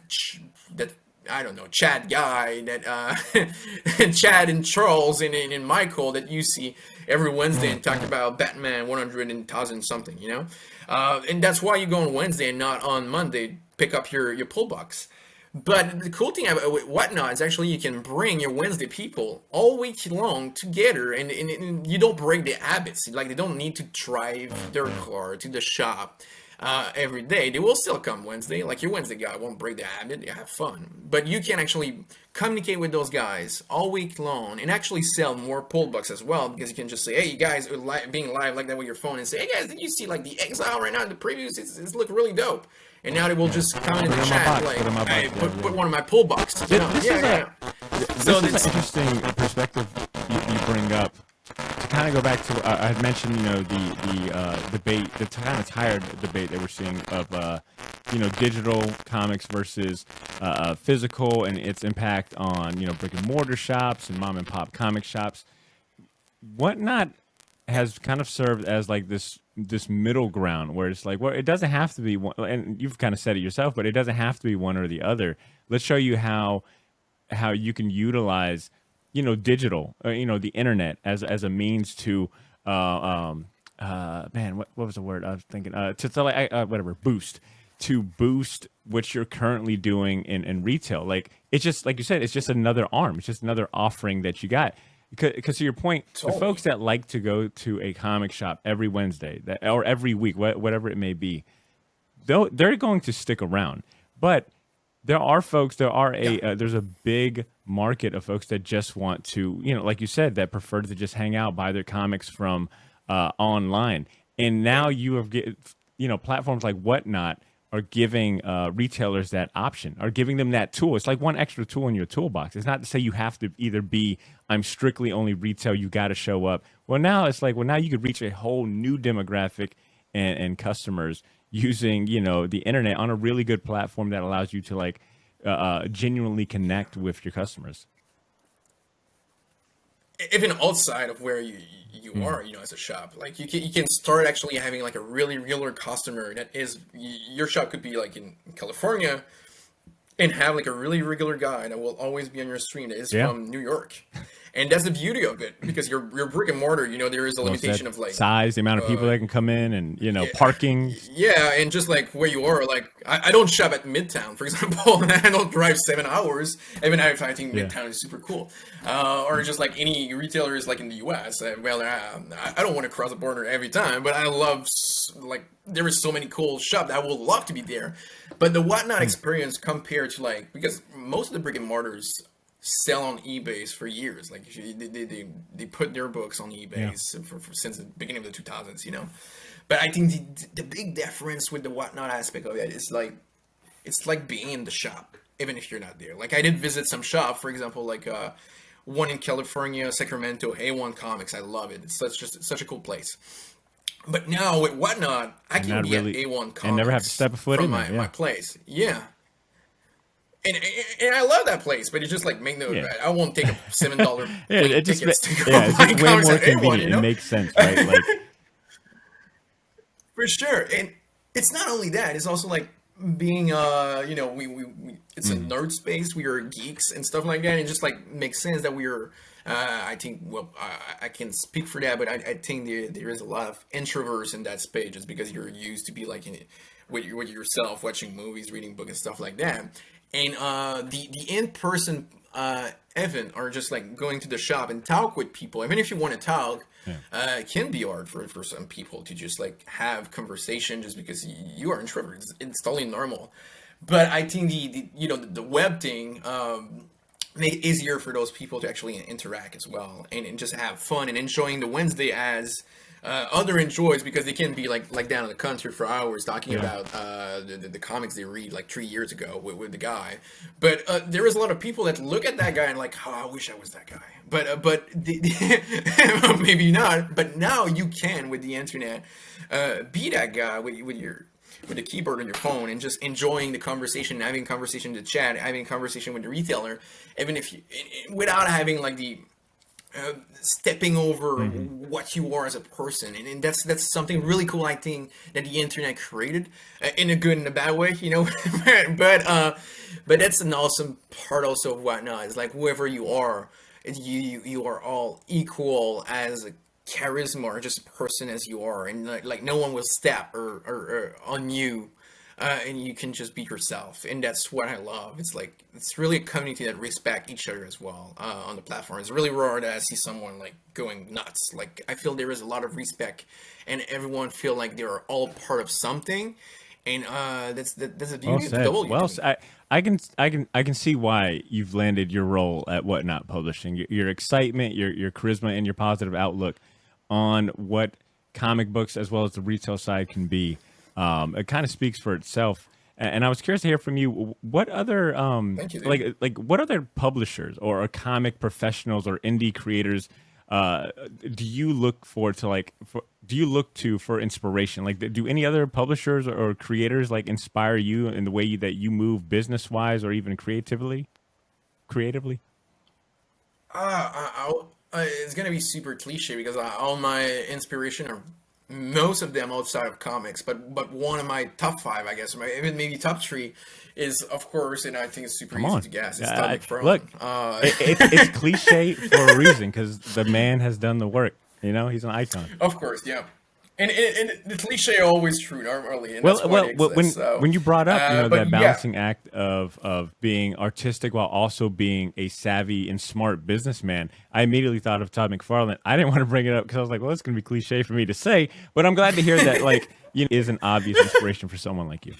I don't know, Chad guy, that Chad and Charles and Michael that you see every Wednesday and talk about Batman 100 and 1000 something, and that's why you go on Wednesday and not on Monday. Pick up your pull box. But the cool thing about Whatnot is actually you can bring your Wednesday people all week long together, and you don't break the habits. Like they don't need to drive their car to the shop every day. They will still come Wednesday. Like your Wednesday guy won't break the habit. They have fun, but you can actually communicate with those guys all week long and actually sell more pull bucks as well because you can just say, "Hey, you guys are being live like that with your phone," and say, "Hey guys, did you see like the Exile right now in the previews? It's look really dope." And now they will Yeah. just comment in Put the it in my chat box. like, Put it in my "Hey, box. Yeah, put yeah. one of my pull boxes." This Yeah, is a yeah. So this is an that's interesting perspective you bring up. To kind of go back to I had mentioned, the debate, the kind of tired debate that we're seeing of digital comics versus physical and its impact on brick and mortar shops and mom and pop comic shops. Whatnot has kind of served as like this middle ground where it's like, well, it doesn't have to be one, and you've kind of said it yourself, but it doesn't have to be one or the other. Let's show you how you can utilize digital, the internet as a means to man, what was the word I was thinking? To like whatever, boost, to boost what you're currently doing in retail. Like it's just like you said, it's just another arm. It's just another offering that you got. Because to your point, the Totally. folks that like to go to a comic shop every Wednesday or every week, whatever it may be, they're going to stick around. But there's a big market of folks that just want to, like you said, that prefer to just hang out, buy their comics from online. And now you have platforms like WhatNot are giving retailers that option, are giving them that tool. It's like one extra tool in your toolbox. It's not to say you have to either be, I'm strictly only retail, you got to show up. Well, now it's like, now you could reach a whole new demographic and customers using, the internet on a really good platform that allows you to like genuinely connect with your customers. Even outside of where you are, as a shop, like you can start actually having like a really regular customer that is your shop could be like in California, and have like a really regular guy that will always be on your stream that is from New York. And that's the beauty of it, because your brick and mortar, there is a limitation of like size, the amount of people that can come in, and parking. Yeah, and just like where you are, like I don't shop at Midtown, for example, and I don't drive 7 hours, even if I think Midtown is super cool. Or just like any retailers like in the US. Well, I don't want to cross the border every time, but I love, like, there is so many cool shops that I would love to be there. But the WhatNot experience compared to like, because most of the brick and mortars sell on eBay for years. Like they put their books on eBay for since the beginning of the 2000s. But I think the big difference with the WhatNot aspect of it is like, it's like being in the shop, even if you're not there. Like I did visit some shop, for example, like one in California, Sacramento, A1 Comics. I love it. It's such a cool place. But now with WhatNot, I can be at A1 Comics and never have to step a foot in my place. Yeah. And I love that place, but it's just like I won't take a $7 tickets to go it's buy just way comics more at A1, convenient. It makes sense, right? Like for sure. And it's not only that; it's also like being it's a nerd space. We are geeks and stuff like that. And it just like makes sense that we are. I think, well, I can speak for that, but I think there is a lot of introverts in that space, just because you're used to be like with yourself, watching movies, reading books, and stuff like that. And the in-person event, or just like going to the shop and talk with people, even if you want to talk, it can be hard for some people to just like have conversation, just because you are introvert. It's totally normal. But I think the web thing make it easier for those people to actually interact as well, and just have fun and enjoying the Wednesday as other enjoys, because they can be like down in the country for hours talking about the comics they read like 3 years ago with the guy. But there is a lot of people that look at that guy and like, oh, I wish I was that guy. But maybe not. But now you can, with the internet, be that guy with the keyboard on your phone, and just enjoying the conversation, having conversation in the chat, having conversation with the retailer, even if without having like the stepping over what you are as a person. And that's something really cool, I think, that the internet created, in a good and a bad way, but that's an awesome part also of WhatNot. It's like, whoever you are, you are all equal as a charisma, or just a person as you are, and like no one will step or on you, and you can just be yourself. And that's what I love. It's like, it's really a community that respect each other as well on the platform. It's really rare that I see someone like going nuts. Like, I feel there is a lot of respect, and everyone feel like they're all part of something. And that's a beauty of the W. Well, I can see why you've landed your role at WhatNot Publishing. Your excitement, your charisma, and your positive outlook on what comic books as well as the retail side can be. It kind of speaks for itself. And I was curious to hear from you, what other like what other publishers or comic professionals or indie creators do you look for for inspiration? Like, do any other publishers or creators like inspire you in the way that you move business wise, or even creatively? It's gonna be super cliche, because all my inspiration are, most of them outside of comics, but one of my top 5, I guess, or even maybe top 3, is, of course, and I think it's super easy to guess, it's Todd McFarlane. Look, it's cliche for a reason, because the man has done the work. He's an icon. Of course, yeah. and the cliche always true normally, and that's Well, why they well, exist. So, when you brought up, that but yeah, balancing act of being artistic while also being a savvy and smart businessman, I immediately thought of Todd McFarlane. I didn't want to bring it up because I was like, well, it's going to be cliche for me to say, but I'm glad to hear that, like, is an obvious inspiration for someone like you.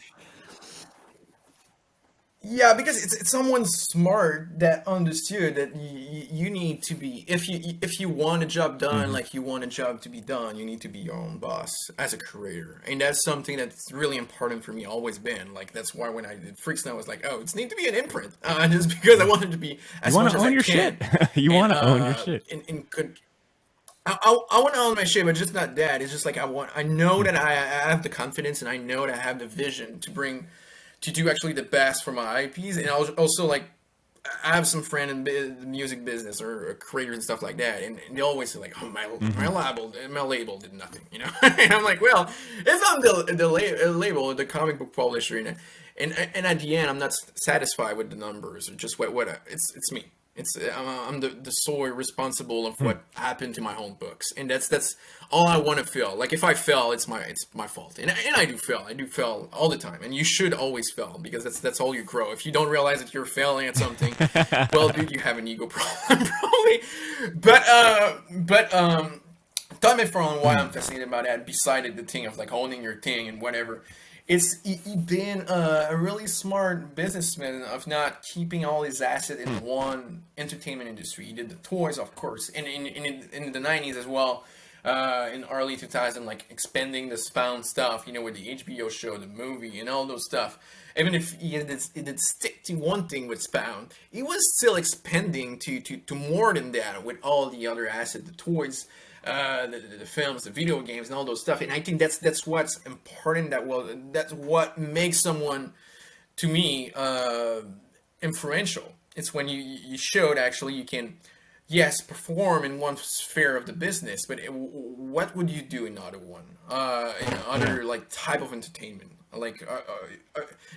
yeah, because it's someone smart that understood that you need to be, if you want a job done, Hmm. like you want a job to be done, you need to be your own boss as a creator, and that's something that's really important for me, always been. Like that's why when I did Freaks, I was like, oh, it's need to be an imprint, just because I wanted to be You as want much to as own I your shit. can, You and want to own your shit. and could. I want to own my shit, but just not that. It's just like I know that I have the confidence and I know that I have the vision to do actually the best for my IPs, and also like I have some friend in the music business or creators and stuff like that, and they always say like, "Oh, Hmm. my label did nothing," you know. And I'm like, well, if I'm the label, the comic book publisher, and at the end, I'm not satisfied with the numbers or just what it's me. It's I'm the sole responsible of what happened to my own books, and that's all I want to feel. Like if I fail, it's my fault, and I do fail all the time, and you should always fail because that's all you grow. If you don't realize that you're failing at something, well, dude, you have an ego problem probably. But tell me for why I'm fascinated about that. Besides the thing of like owning your thing and whatever, it's he been a really smart businessman of not keeping all his assets in one entertainment industry. He did the toys, of course, and in the '90s as well. In early 2000, like expanding the Spawn stuff, with the HBO show, the movie, and all those stuff. Even if he did stick to one thing with Spawn, he was still expanding to more than that with all the other assets, the toys, the films, the video games, and all those stuff. And I think that's what's important. That's what makes someone, to me, influential. It's when you showed actually you can, yes, perform in one sphere of the business, but what would you do in other one, in Yeah. other like type of entertainment? Like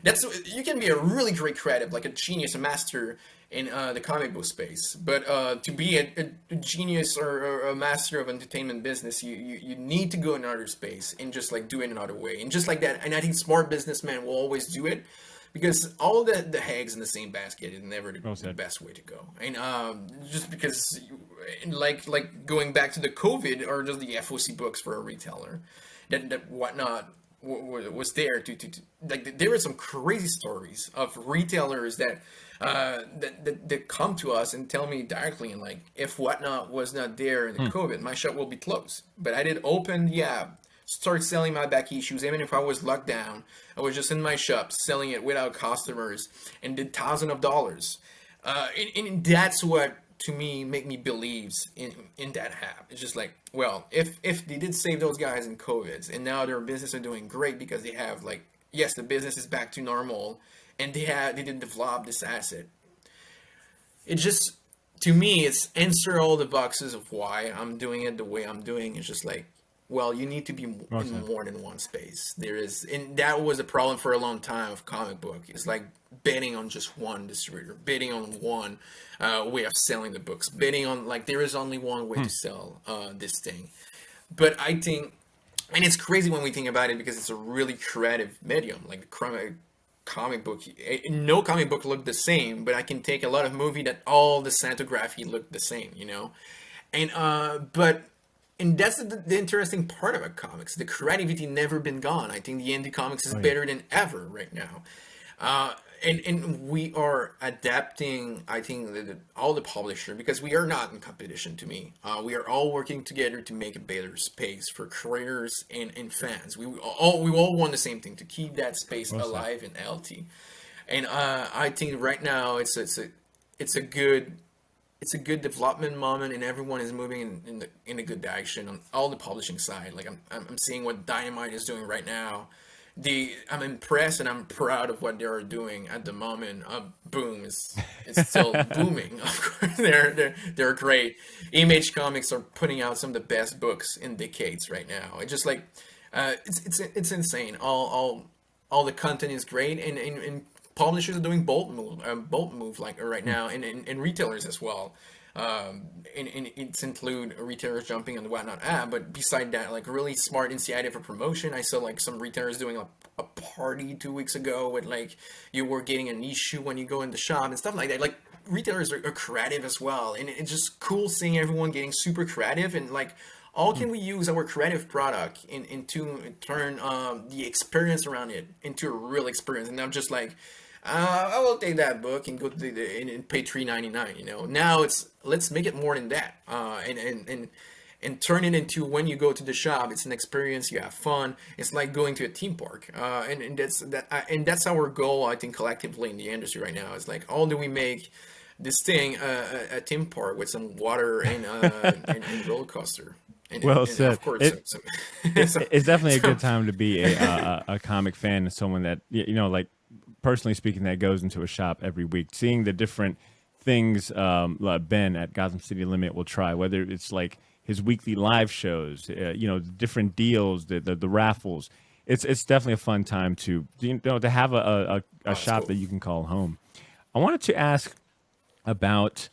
that's you can be a really great creative, like a genius, a master in the comic book space, but to be a genius or a master of entertainment business, you need to go in another space and just like do it another way, and just like that. And I think smart businessmen will always do it because all the eggs in the same basket is never Well the said. best way to go. And just because, like going back to the COVID or just the FOC books for a retailer, that whatnot was there to like there were some crazy stories of retailers that come to us and tell me directly and like if whatnot was not there in the Hmm. COVID, my shop will be closed. But I did open the app, start selling my back issues, even if I was locked down. I was just in my shop selling it without customers and did thousands of dollars. And that's what to me make me believes in that app. It's just like, well, if they did save those guys in COVID and now their business are doing great because they have like, yes, the business is back to normal and they did develop this asset. It just, to me, it's answer all the boxes of why I'm doing it the way I'm doing. It's just like, well, you need to be Well in said. more than one space. There is, and that was a problem for a long time of comic book. It's like betting on just one distributor, betting on one way of selling the books, betting on like there is only one way Hmm. to sell this thing. But I think, and it's crazy when we think about it because it's a really creative medium. Like the comic book, no comic book looked the same, but I can take a lot of movie that all the cinematography looked the same. And but and that's the interesting part about comics. The creativity never been gone. I think the indie comics is Oh yeah. better than ever right now. Uh, and we are adapting. I think all the publisher because we are not in competition. To me, we are all working together to make a better space for creators and fans. We all want the same thing to keep that space Well said. alive and healthy. And I think right now it's a good development moment, and everyone is moving in a good direction on all the publishing side. Like I'm seeing what Dynamite is doing right now. I'm impressed and I'm proud of what they are doing at the moment. Boom is it's still booming. Of course, they're great. Image Comics are putting out some of the best books in decades right now. It's just like it's insane. All the content is great, and publishers are doing bold move like right now, and retailers as well. And it's include retailers jumping on the WhatNot app. But beside that, like really smart initiative for promotion. I saw like some retailers doing a party 2 weeks ago with like you were getting an issue when you go in the shop and stuff like that. Like retailers are creative as well, and it's just cool seeing everyone getting super creative and like how can we use our creative product into turn the experience around it into a real experience and not just like I will take that book and go to and pay $3.99. You know, now it's let's make it more than that, and turn it into when you go to the shop, it's an experience. You have fun. It's like going to a theme park, and that's our goal. I think collectively in the industry right now is like, how do we make this thing a theme park with some water and roller coaster. Well And said. of course, It's definitely a good time to be a comic fan and someone that, like personally speaking, that goes into a shop every week, seeing the different things like Ben at Gotham City Limit will try, whether it's like his weekly live shows, the different deals, the raffles. It's definitely a fun time to to have a shop cool. that you can call home. I wanted to ask about.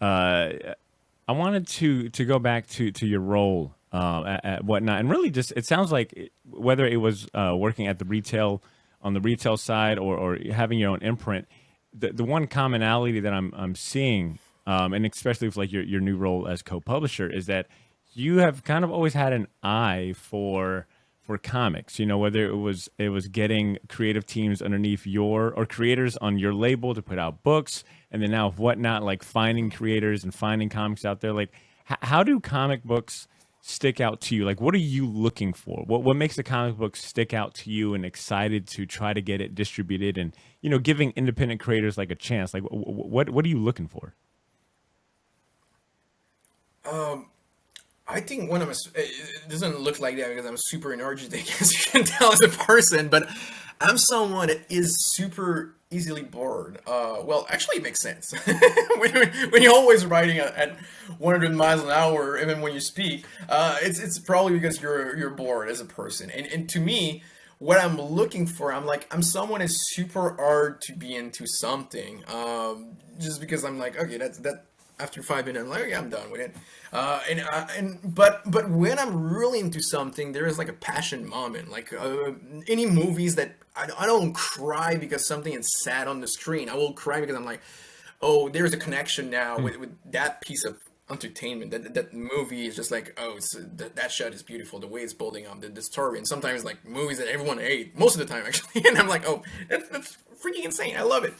I wanted to go back to your role at WhatNot, and really just it sounds like whether it was working at the retail on the retail side or having your own imprint, the one commonality that I'm seeing, and especially with like your new role as co-publisher, is that you have kind of always had an eye for comics. Whether it was getting creative teams underneath your or creators on your label to put out books, and then now with WhatNot, like finding creators and finding comics out there. Like, how do comic books stick out to you? Like, what are you looking for? What makes a comic book stick out to you and excited to try to get it distributed and giving independent creators like a chance? Like, what are you looking for? I think when it doesn't look like that because I'm super energetic, as you can tell as a person, but I'm someone that is super easily bored. Well, actually, it makes sense. When you're always writing at 100 miles an hour, even when you speak, it's probably because you're bored as a person. And to me, what I'm looking for, I'm someone is super hard to be into something. Just because I'm like, okay, that. After 5 minutes, I'm like, okay, I'm done with it. But when I'm really into something, there is like a passion moment. Like any movies that I don't cry because something is sad on the screen. I will cry because I'm like, oh, there's a connection now with that piece of entertainment. That movie is just like, oh, that shot is beautiful. The way it's building up the story. And sometimes like movies that everyone hate, most of the time actually. And I'm like, oh, that's freaking insane. I love it.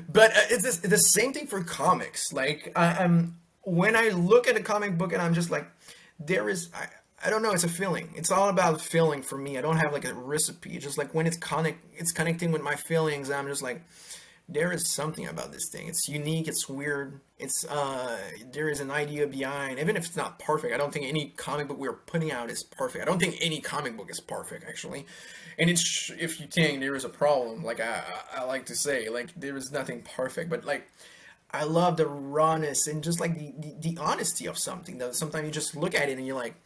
But it's the same thing for comics. Like I'm when I look at a comic book and I'm just like, I don't know. It's a feeling. It's all about feeling for me. I don't have like a recipe. It's just like when it's connecting with my feelings. I'm just like, there is something about this thing. It's unique. It's weird. It's there is an idea behind, even if it's not perfect. I don't think any comic book we're putting out is perfect. I don't think any comic book is perfect actually. And it's if you think there is a problem, like I like to say, like there is nothing perfect, but like I love the rawness and just like the honesty of something. That sometimes you just look at it and you're like,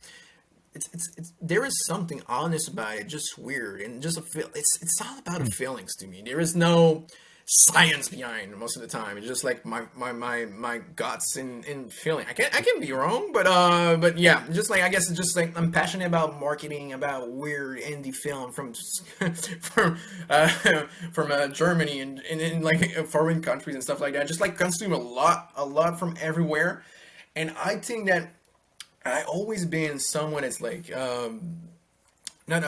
it's there is something honest about it, just weird and just a feel. It's all about the feelings to me. There is no science behind most of the time. It's just like my guts and feeling. I can be wrong, but yeah, just like I guess it's just like I'm passionate about marketing, about weird indie film from Germany and in like foreign countries and stuff like that. Just like consume a lot from everywhere, and I think that I always been someone that's like not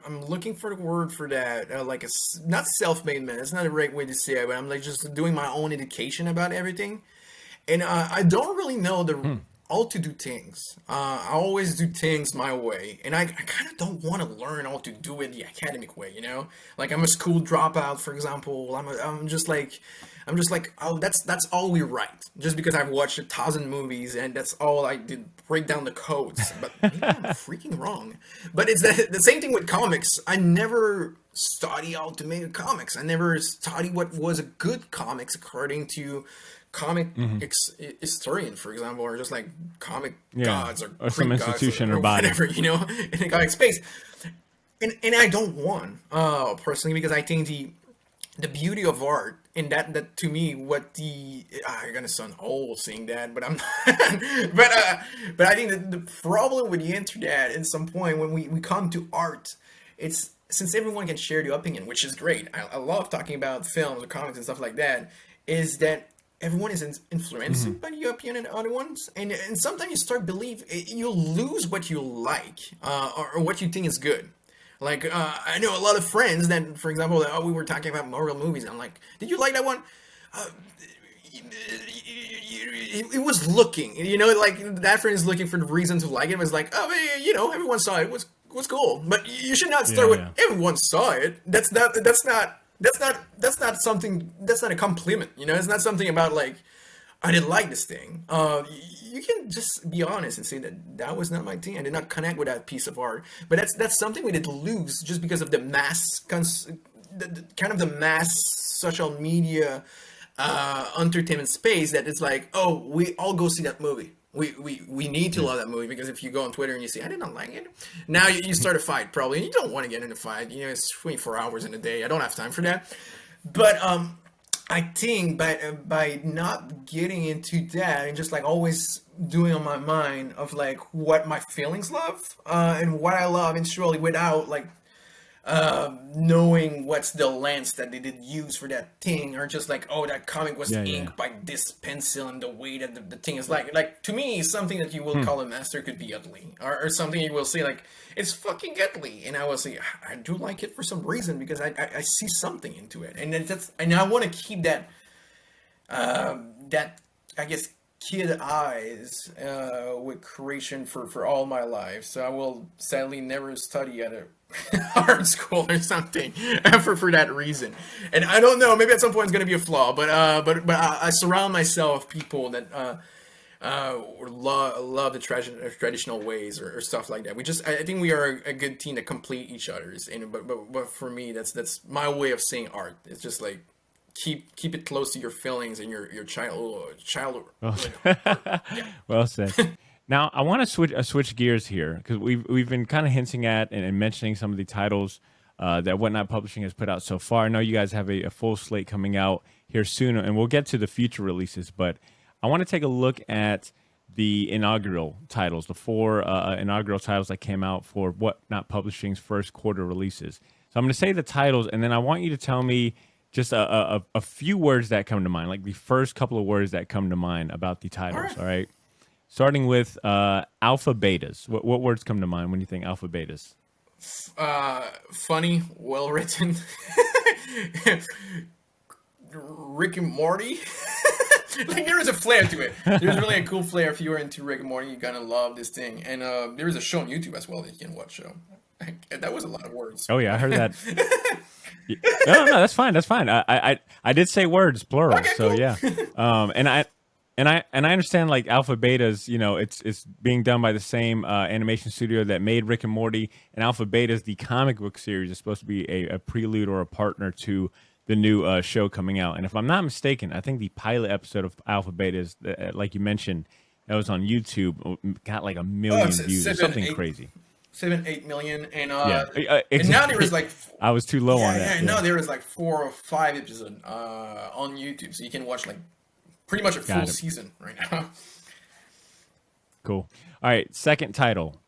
I'm looking for the word for that. Like not self-made man. That's not the right way to say it. But I'm like just doing my own education about everything, and I don't really know how to do things. I always do things my way, and I kind of don't want to learn how to do it the academic way. Like I'm a school dropout, for example. I'm just like. Oh, that's all we write. Just because I've watched 1,000 movies and that's all I did, break down the codes. But maybe I'm freaking wrong. But it's the same thing with comics. I never study how to make comics. I never study what was a good comics according to comic historian, for example, or just like comic gods or some Greek institution gods or body. whatever, in the comic space. And I don't want, personally, because I think the beauty of art, and that to me, what the I'm gonna sound old saying that, but I'm not. But I think that the problem with the internet at some point when we come to art, it's since everyone can share the opinion, which is great. I love talking about films or comics and stuff like that. Is that everyone is influenced by the opinion of other ones, and sometimes you start believe you lose what you like, or what you think is good. Like, I know a lot of friends that, for example, we were talking about Marvel movies. I'm like, did you like that one? Uh, it was looking, like that friend is looking for the reason to like it. It was like, oh, everyone saw it. It was cool, but you should not start with everyone saw it. That's not something. That's not a compliment. It's not something about like I didn't like this thing. You can just be honest and say that was not my thing. I did not connect with that piece of art. But that's something we did lose just because of the kind of the mass social media entertainment space. That it's like, oh, we all go see that movie. We need to love that movie, because if you go on Twitter and you say I did not like it, now you start a fight probably, and you don't want to get in a fight. It's 24 hours in a day. I don't have time for that. But I think by not getting into that and just like always doing on my mind of like what my feelings love, and what I love, and surely without like knowing what's the lens that they did use for that thing, or just like, oh, that comic was inked by this pencil, and the way that the thing is like to me, something that you will call a master could be ugly, or something you will say like it's fucking ugly, and I will say I do like it for some reason because I see something into it, and I want to keep that that I guess kid eyes with creation for all my life. So I will sadly never study at a art school or something for that reason. And I don't know, maybe at some point it's going to be a flaw, but I surround myself with people that love the traditional ways, or stuff like that. I think we are a good team that complete each other's. And but for me, that's my way of saying art. It's just like keep it close to your feelings and your childhood. Well said. Now I want to switch gears here, because we've been kind of hinting at and mentioning some of the titles that Whatnot Publishing has put out so far. I know you guys have a full slate coming out here soon, and we'll get to the future releases, but I want to take a look at the inaugural titles, the four inaugural titles that came out for Whatnot Publishing's first quarter releases. So I'm going to say the titles, and then I want you to tell me just a few words that come to mind, like the first couple of words that come to mind about the titles. All right. Starting with alpha betas. What words come to mind when you think alpha betas? Funny, well written. Rick and Morty. Like, there is a flair to it. There's really a cool flair. If you are into Rick and Morty, you're gonna love this thing. And there is a show on YouTube as well that you can watch. So that was a lot of words. Oh yeah, I heard that. No, that's fine. That's fine. I did say words plural. Okay, so cool. Yeah. And I understand, like, alpha betas, it's being done by the same animation studio that made Rick and Morty, and alpha betas, the comic book series, is supposed to be a prelude or a partner to the new show coming out. And if I'm not mistaken, I think the pilot episode of alpha betas, like you mentioned, that was on YouTube, got like 1 million views or something crazy. 7-8 million, and exactly. And now there is like I was too low on that. Yeah, now there is like 4 or 5 episodes on YouTube, so you can watch like pretty much a full season right now. Cool. All right, second title.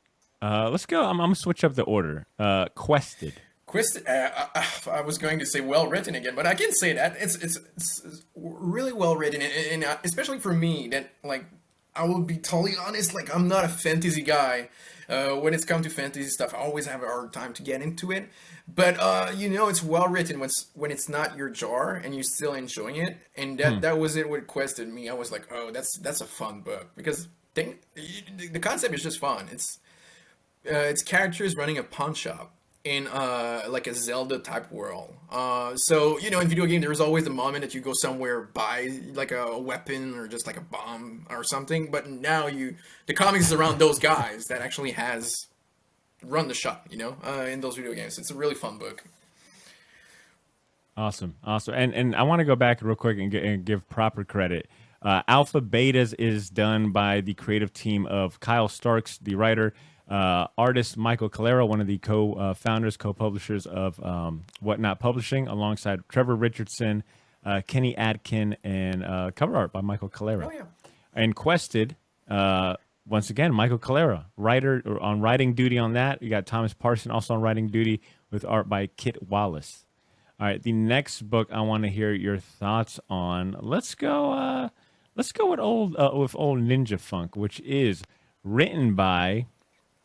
Let's go. I'm gonna switch up the order. Quested. I was going to say well written again, but I can say that it's really well written, and especially for me, that like I will be totally honest, like I'm not a fantasy guy. When it's come to fantasy stuff, I always have a hard time to get into it. But it's well written when it's not your jar and you're still enjoying it. And that was it. What quested me, I was like, oh, that's a fun book, because the concept is just fun. It's characters running a pawn shop in like a Zelda type world. So in video game, there's always the moment that you go somewhere, buy like a weapon or just like a bomb or something. But now the comics is around those guys that actually has run the shop, in those video games. It's a really fun book. Awesome. And I want to go back real quick and give proper credit. Alpha Betas is done by the creative team of Kyle Starks, the writer, artist Michael Calero, one of the co-founders, co-publishers of WhatNot Publishing, alongside Trevor Richardson, Kenny Atkin, and cover art by Michael Calero. Oh yeah. And Quested, once again, Michael Calero, writer on writing duty on that. You got Thomas Parson also on writing duty with art by Kit Wallace. All right, the next book I want to hear your thoughts on. Let's go with old Ninja Funk, which is written by.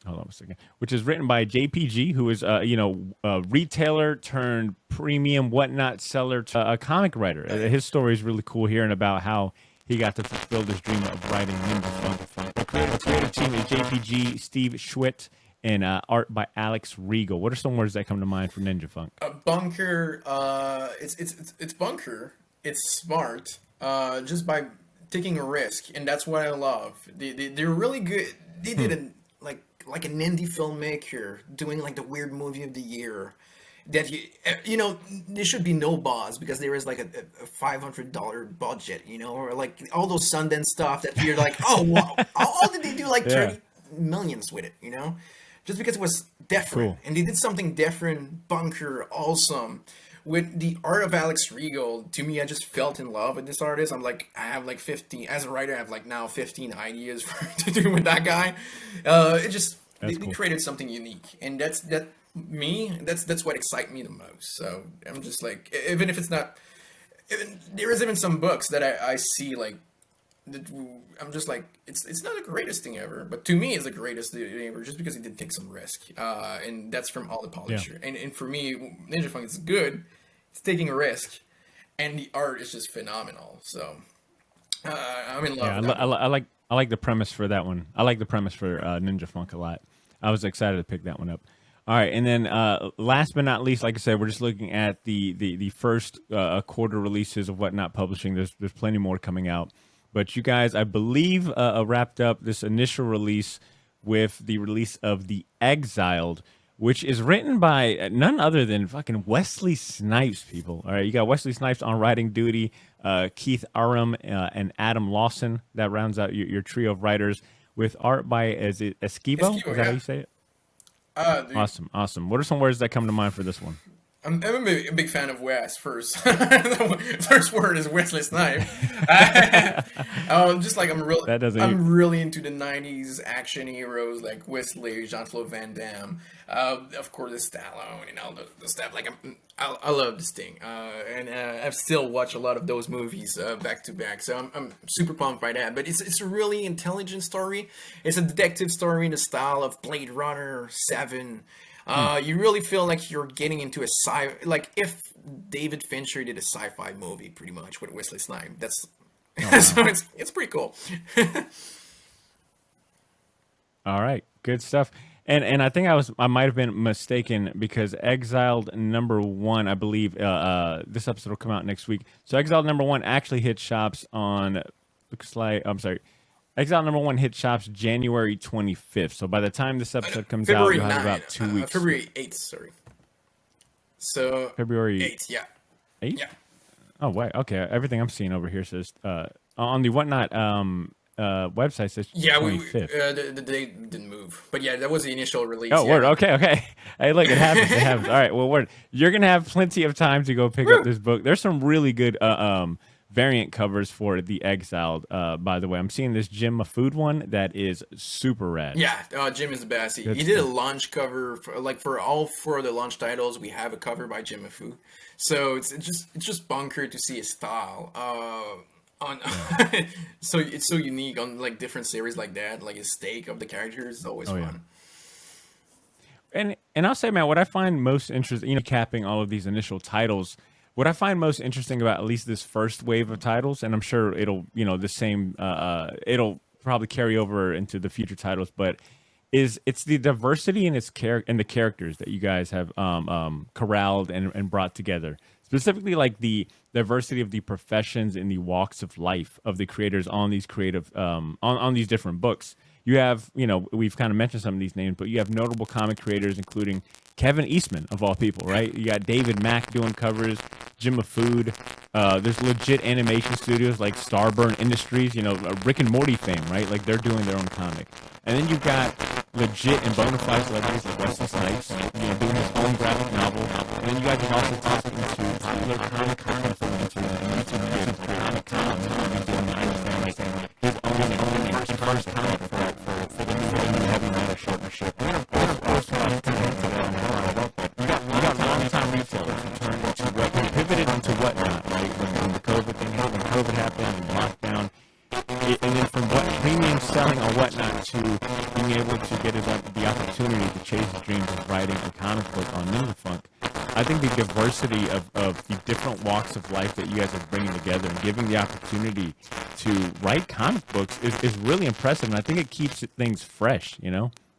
Hold on a second. Which is written by JPG, who is a retailer turned premium whatnot seller, a comic writer. His story is really cool here and about how he got to fulfill this dream of writing Ninja Funk. The creative team is JPG, Steve Schwitt, and art by Alex Regal. What are some words that come to mind for Ninja Funk? Bunker. It's bunker. It's smart. Just by taking a risk, and that's what I love. They're really good. They did it like an indie filmmaker doing like the weird movie of the year. That there should be no buzz because there is like a $500 budget, or like all those Sundance stuff that you're like, oh wow, how did they do like 30 millions with it, just because it was different. Cool. And they did something different. Bunker, awesome. With the art of Alex Regal, to me, I just felt in love with this artist. I'm like, I have like 15, as a writer, I have like now 15 ideas to do with that guy. They created something unique, and that's what excites me the most. So I'm just like, even if it's not, there is even some books that I see like, I'm just like, it's not the greatest thing ever, but to me it's the greatest thing ever just because he did take some risk, and that's from all the publisher. Yeah. And for me, Ninja Funk is good. It's taking a risk, and the art is just phenomenal. So I'm in love. Yeah, I like the premise for that one. I like the premise for Ninja Funk a lot. I was excited to pick that one up. All right, and then last but not least, like I said, we're just looking at the first quarter releases of WhatNot Publishing. There's plenty more coming out, but you guys, I believe, wrapped up this initial release with the release of the Exiled, which is written by none other than fucking Wesley Snipes, people. All right, you got Wesley Snipes on writing duty, Keith Aram and Adam Lawson. That rounds out your trio of writers with art by, is it Esquivo? Is that how you say it? Awesome. What are some words that come to mind for this one? I'm a big fan of Wes. First word is Wesley Snipes. Just like I'm really into the '90s action heroes like Wesley, Jean-Claude Van Damme, of course the Stallone and all the stuff. Like I love this thing, and I've still watched a lot of those movies back to back. So I'm super pumped by that. But it's a really intelligent story. It's a detective story in the style of Blade Runner 7. You really feel like you're getting into a like if David Fincher did a sci-fi movie, pretty much with Wesley Snipes. So it's pretty cool. All right, good stuff. And I think I might have been mistaken because Exiled #1, I believe, this episode will come out next week. So Exiled #1 actually hit shops on, Exile #1 hit shops January 25th. So by the time this episode comes out, you'll have about 2 weeks. February 8th, sorry. So February 8th, yeah. 8th? Yeah. Oh, wait. Okay. Everything I'm seeing over here says, on the WhatNot website says 25th. The date didn't move. But yeah, that was the initial release. Oh, word. Okay. Hey, look, it happens. All right. Well, word. You're going to have plenty of time to go pick up this book. There's some really good variant covers for the Exiled, by the way. I'm seeing this Jim Mafood one that is super rad. Yeah, Jim is the best. He did a launch cover for all 4 of the launch titles. We have a cover by Jim Mafood, so it's just bunker to see his style. So it's so unique on like different series like that. Like his take of the characters is always fun. Yeah. And I'll say, man, what I find most interesting, capping all of these initial titles. What I find most interesting about at least this first wave of titles, and I'm sure it'll, the same, it'll probably carry over into the future titles, but it's the diversity in the characters that you guys have corralled and brought together. Specifically, like the diversity of the professions and the walks of life of the creators on these creative, on these different books. You have, we've kind of mentioned some of these names, but you have notable comic creators, including Kevin Eastman, of all people, right? You got David Mack doing covers, Jim Mafood. There's legit animation studios like Starburn Industries, Rick and Morty fame, right? Like they're doing their own comic. And then you've got legit and bona fide celebrities like Wesley Snipes, doing his own graphic novel. And then you guys have also tapped into popular comic influencers and YouTube creators like Comic Tom, who's doing like his own and first comic for the new Heavy Metal partnership. And then of course, we got long-time retailers who turned to what who pivoted into WhatNot, right? When the COVID thing happened, when COVID happened, and lockdown. And then from what premium selling or whatnot to being able to get the opportunity to chase his dreams of writing a comic book on Ninja I think the diversity of the different walks of life that you guys are bringing together and giving the opportunity to write comic books is really impressive. And I think it keeps things fresh,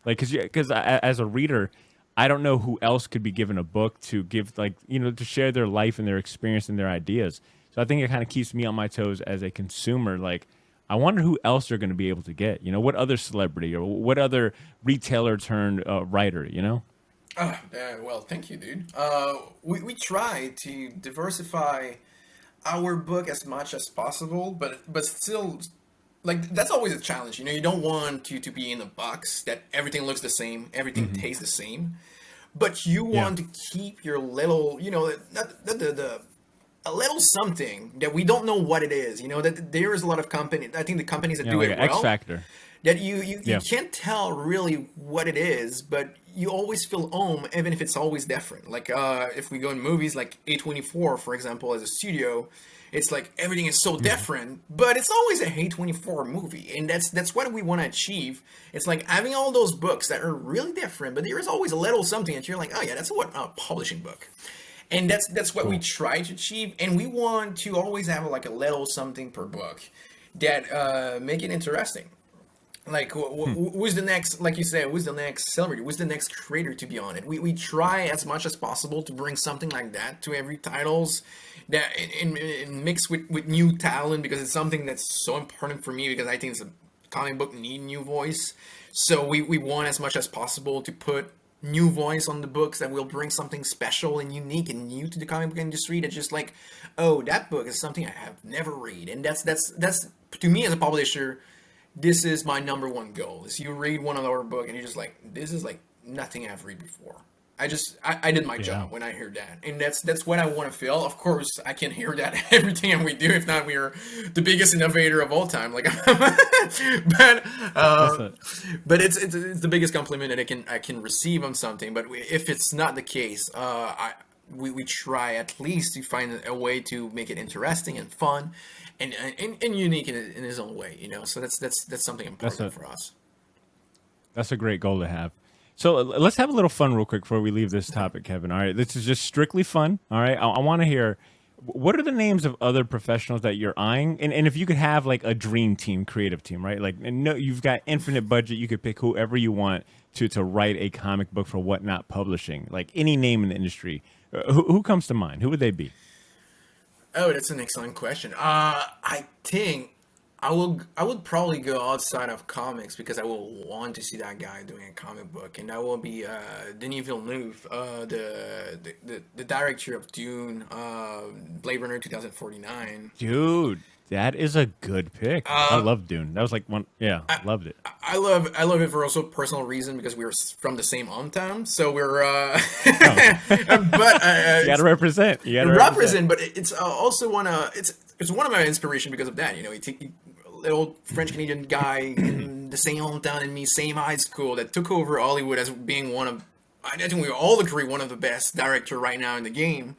like, because as a reader, I don't know who else could be given a book to give, to share their life and their experience and their ideas. So I think it kind of keeps me on my toes as a consumer. Like, I wonder who else they're going to be able to get. What other celebrity or what other retailer turned writer, Well, thank you, dude. We try to diversify our book as much as possible, but still, like, that's always a challenge. You don't want to be in a box that everything looks the same, everything tastes the same, but you want to keep your little, a little something that we don't know what it is. That there is a lot of companies. I think the companies that do like it an well, X Factor. that you can't tell really what it is, but you always feel home, even if it's always different. Like if we go in movies like A24, for example, as a studio, it's like everything is so different, but it's always a A24 movie, and that's what we want to achieve. It's like having all those books that are really different, but there is always a little something that you're like, oh yeah, that's a publishing book. And that's what we try to achieve, and we want to always have like a little something per book that make it interesting. Like who's the next, like you said, who's the next celebrity, who's the next creator to be on it. We try as much as possible to bring something like that to every titles, that and mix with new talent, because it's something that's so important for me, because I think it's a comic book need new voice. So we want as much as possible to put new voice on the books that will bring something special and unique and new to the comic book industry. That's just like, oh, that book is something I have never read. And that's to me as a publisher, this is my number one goal. Is you read one of our book and you're just like, this is like nothing I've read before. I did my job when I heard that, and that's what I want to feel. Of course, I can hear that everything we do. If not, we are the biggest innovator of all time. Like, but it's the biggest compliment that I can receive on something. But if it's not the case, we try at least to find a way to make it interesting and fun, and unique in his own way. So that's something important for us. That's a great goal to have. So let's have a little fun real quick before we leave this topic, Kevin. All right, this is just strictly fun. All right, I want to hear, what are the names of other professionals that you're eyeing? And if you could have like a dream team, creative team, right? Like, and no, you've got infinite budget. You could pick whoever you want to write a comic book for WhatNot Publishing. Like any name in the industry. Who comes to mind? Who would they be? Oh, that's an excellent question. I think I would probably go outside of comics, because I will want to see that guy doing a comic book, and that will be Denis Villeneuve, the director of Dune, Blade Runner 2049. Dude, that is a good pick. I love Dune. That was like one. Yeah, loved it. I love it for also personal reason, because we were from the same hometown, so we're. But you gotta represent. You gotta represent. But it's also it's one of my inspiration because of that. He little French Canadian guy in the same hometown and me, same high school, that took over Hollywood as being one of, I think we all agree, one of the best director right now in the game.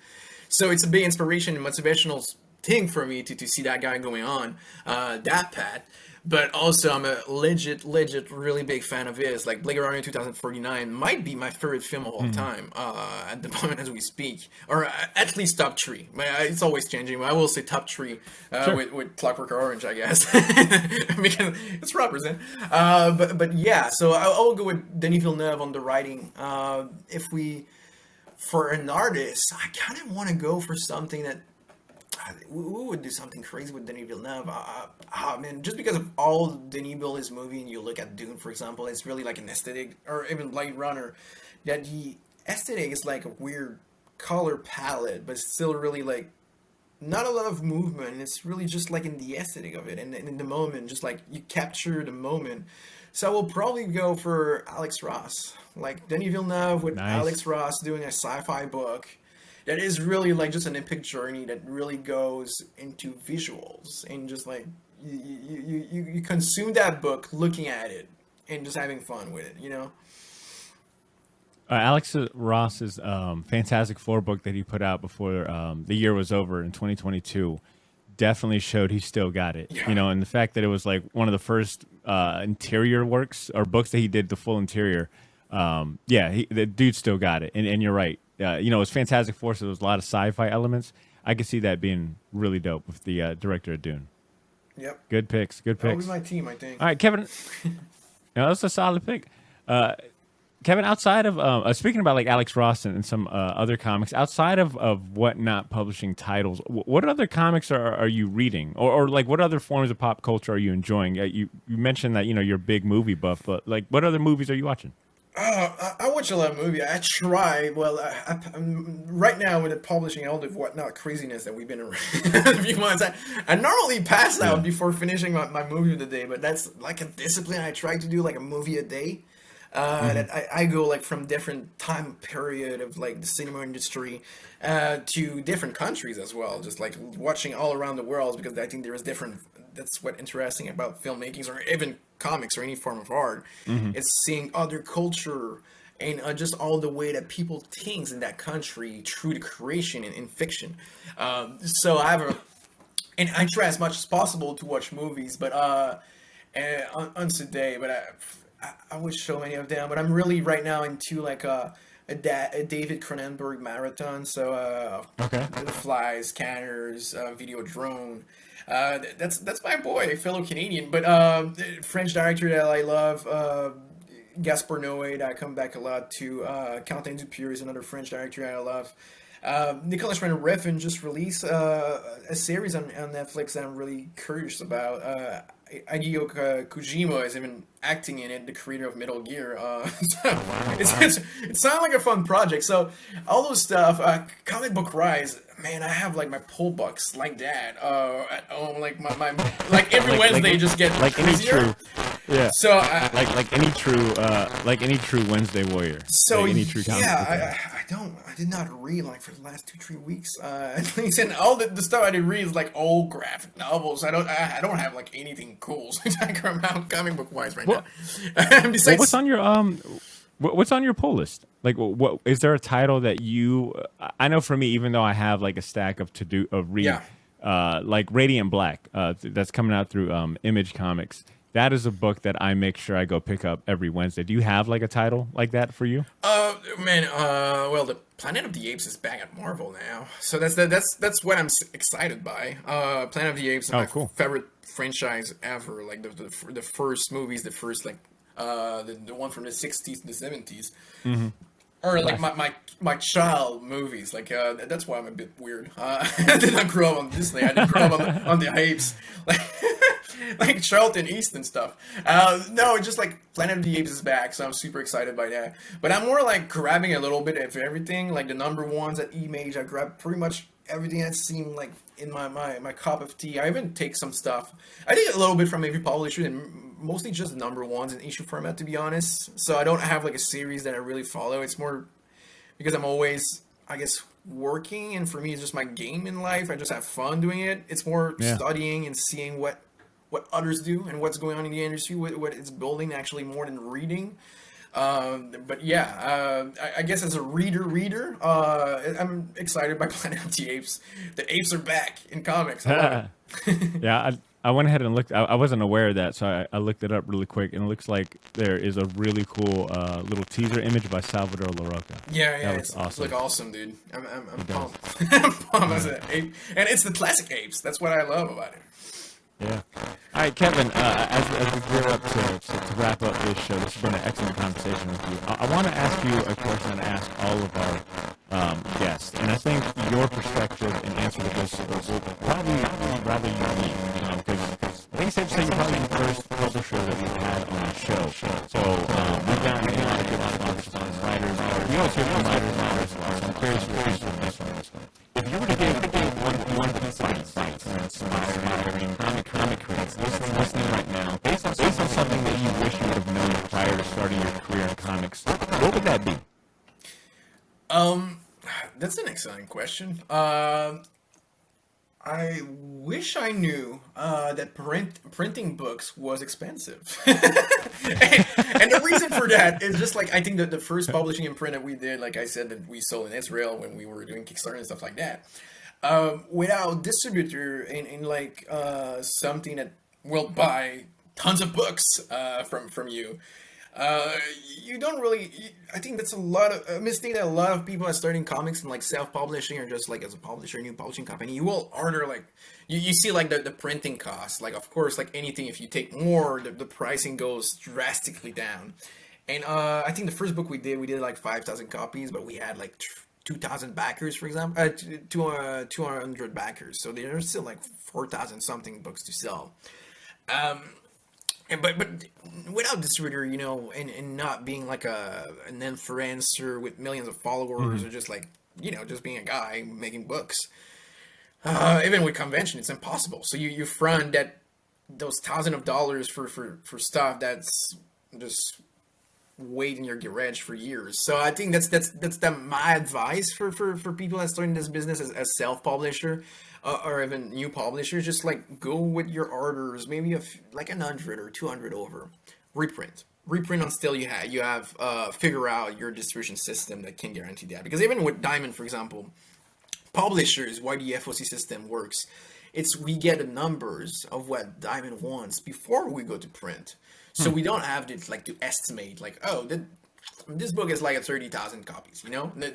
So it's a big inspiration and motivational thing for me to see that guy going on that path. But also, I'm a legit, really big fan of his. Like, Blade Runner 2049 might be my favorite film of all time at the moment as we speak. Or at least top 3. It's always changing. I will say top 3 with Clockwork Orange, I guess. Because it's represent. But yeah, so I'll go with Denis Villeneuve on the writing. For an artist, I kind of want to go for something that, we would do something crazy with Denis Villeneuve. Man, just because of all Denis Villeneuve's movie, and you look at Dune, for example, it's really like an aesthetic, or even Blade Runner, that the aesthetic is like a weird color palette, but still really like not a lot of movement. It's really just like in the aesthetic of it, and in the moment, just like you capture the moment. So I will probably go for Alex Ross, like Denis Villeneuve with Nice. Alex Ross doing a sci-fi book that is really like just an epic journey that really goes into visuals and just like you consume that book looking at it and just having fun with it, you know? Alex Ross's Fantastic Four book that he put out before the year was over in 2022 definitely showed he still got it. Yeah. You know, and the fact that it was like one of the first interior works or books that he did the full interior. Yeah, the dude still got it. And you're right. You know, it was Fantastic Four, so there was a lot of sci-fi elements. I could see that being really dope with the director of Dune. Yep. Good picks. Good That'll picks. be my team, I think. All right, Kevin. That's a solid pick. Kevin, outside of speaking about like Alex Ross and some other comics, outside of WhatNot publishing titles, what other comics are you reading, or like what other forms of pop culture are you enjoying? You mentioned that you're a big movie buff, but like what other movies are you watching? I watch a lot of movies. I try. Well, I'm, right now with the publishing all the whatnot craziness that we've been around a few months, I normally pass out before finishing my movie of the day. But that's like a discipline. I try to do like a movie a day. That I go like from different time period of like the cinema industry to different countries as well. Just like watching all around the world because I think there is different. That's what interesting about filmmakings or even comics or any form of art. It's seeing other culture and just all the way that people think in that country through the creation in fiction. So I have a, and I try as much as possible to watch movies, but on today, but I watch so many of them. But I'm really right now into like a David Cronenberg marathon. So Okay. The Fly, Scanners, Video Drone. That's my boy, fellow Canadian, but French director that I love, Gaspar Noé, that I come back a lot to. Quentin Dupieux is another French director that I love. Nicolas Refn just released a series on Netflix that I'm really curious about. Hideo Kojima is even acting in it, the creator of Metal Gear. It sounds like a fun project. So all those stuff, comic book rise, man, I have like my pull bucks like that at home, like my like every Wednesday just get like any crazier. true, yeah. So Like any true Wednesday warrior. So like any true comic book fan. I did not read like for the last 2-3 weeks. At least, and all the stuff I did read is like old graphic novels. I don't have like anything cool like around comic book wise right now. Besides, Well, what's on your what's on your pull list? Like, what is there a title that you? I know for me, even though I have like a stack of read, like Radiant Black, that's coming out through Image Comics. That is a book that I make sure I go pick up every Wednesday. Do you have like a title like that for you? Well, the Planet of the Apes is back at Marvel now, so that's what I'm excited by. Planet of the Apes is my favorite franchise ever. Like the first movies, the first like the one from the 60s, the 70s. Or like my child movies, like that's why I'm a bit weird. I did not grow up on Disney. I didn't grow up on the apes, like Charlton Heston stuff. No, just like Planet of the Apes is back, so I'm super excited by that. But I'm more like grabbing a little bit of everything. Like the number ones at Image, I grab pretty much everything that seemed like in my cup of tea. I even take some stuff. I take a little bit from every publisher and mostly just number ones in issue format, to be honest. So I don't have like a series that I really follow. It's more because I'm always, I guess, working, and for me it's just my game in life. I just have fun doing it. It's more studying and seeing what others do and what's going on in the industry, what it's building, actually more than reading. But yeah, I guess as a reader, I'm excited by Planet of the Apes. The apes are back in comics. I love it. Yeah, I went ahead and looked. I wasn't aware of that, so I looked it up really quick, and it looks like there is a really cool little teaser image by Salvador LaRocca. Yeah, it's awesome. Look awesome, dude. I'm pumped. I'm pumped as an ape, and it's the classic apes. That's what I love about it. Yeah. All right, Kevin, as we gear up to wrap up this show, this has been an excellent conversation with you. I want to ask you a question and ask all of our guests, and I think your perspective and answer to this will probably be rather unique, because I think it's safe to say you're probably the first publisher that we've had on the show. So we've gotten a lot of good responses from writers. We always hear from writers, so I'm curious what your take is on this one. If you were to give one piece of advice to inspiring comic creators listening right now, based on something that you wish you would have career in comics, what would that be? That's an excellent question. I wish I knew that printing books was expensive. And the reason for that is just like I think that the first publishing and print that we did, like I said, that we sold in Israel when we were doing Kickstarter and stuff like that, without distributor in like something that will buy tons of books from you. Uh, you don't really. I think that's a mistake that a lot of people are starting comics and like self-publishing or just like as a publisher, new publishing company. You will order like you see like the printing cost. Like of course, like anything, if you take more, the pricing goes drastically down. And I think the first book we did like 5,000 copies, but we had like 2,000 backers, for example, 200 backers. So there's still like 4,000 something books to sell. Um, but without distributor, and not being like an influencer with millions of followers, or just like just being a guy making books, even with convention, it's impossible. So you front that those thousands of dollars for stuff that's just wait in your garage for years. So I think that's my advice for people that starting this business as self publisher, or even new publishers. Just like go with your orders, maybe like 100 or 200 over, reprint until you have figure out your distribution system that can guarantee that. Because even with Diamond, for example, publishers, why the FOC system works, it's we get the numbers of what Diamond wants before we go to print. So we don't have to estimate like, oh, this book is like a 30,000 copies.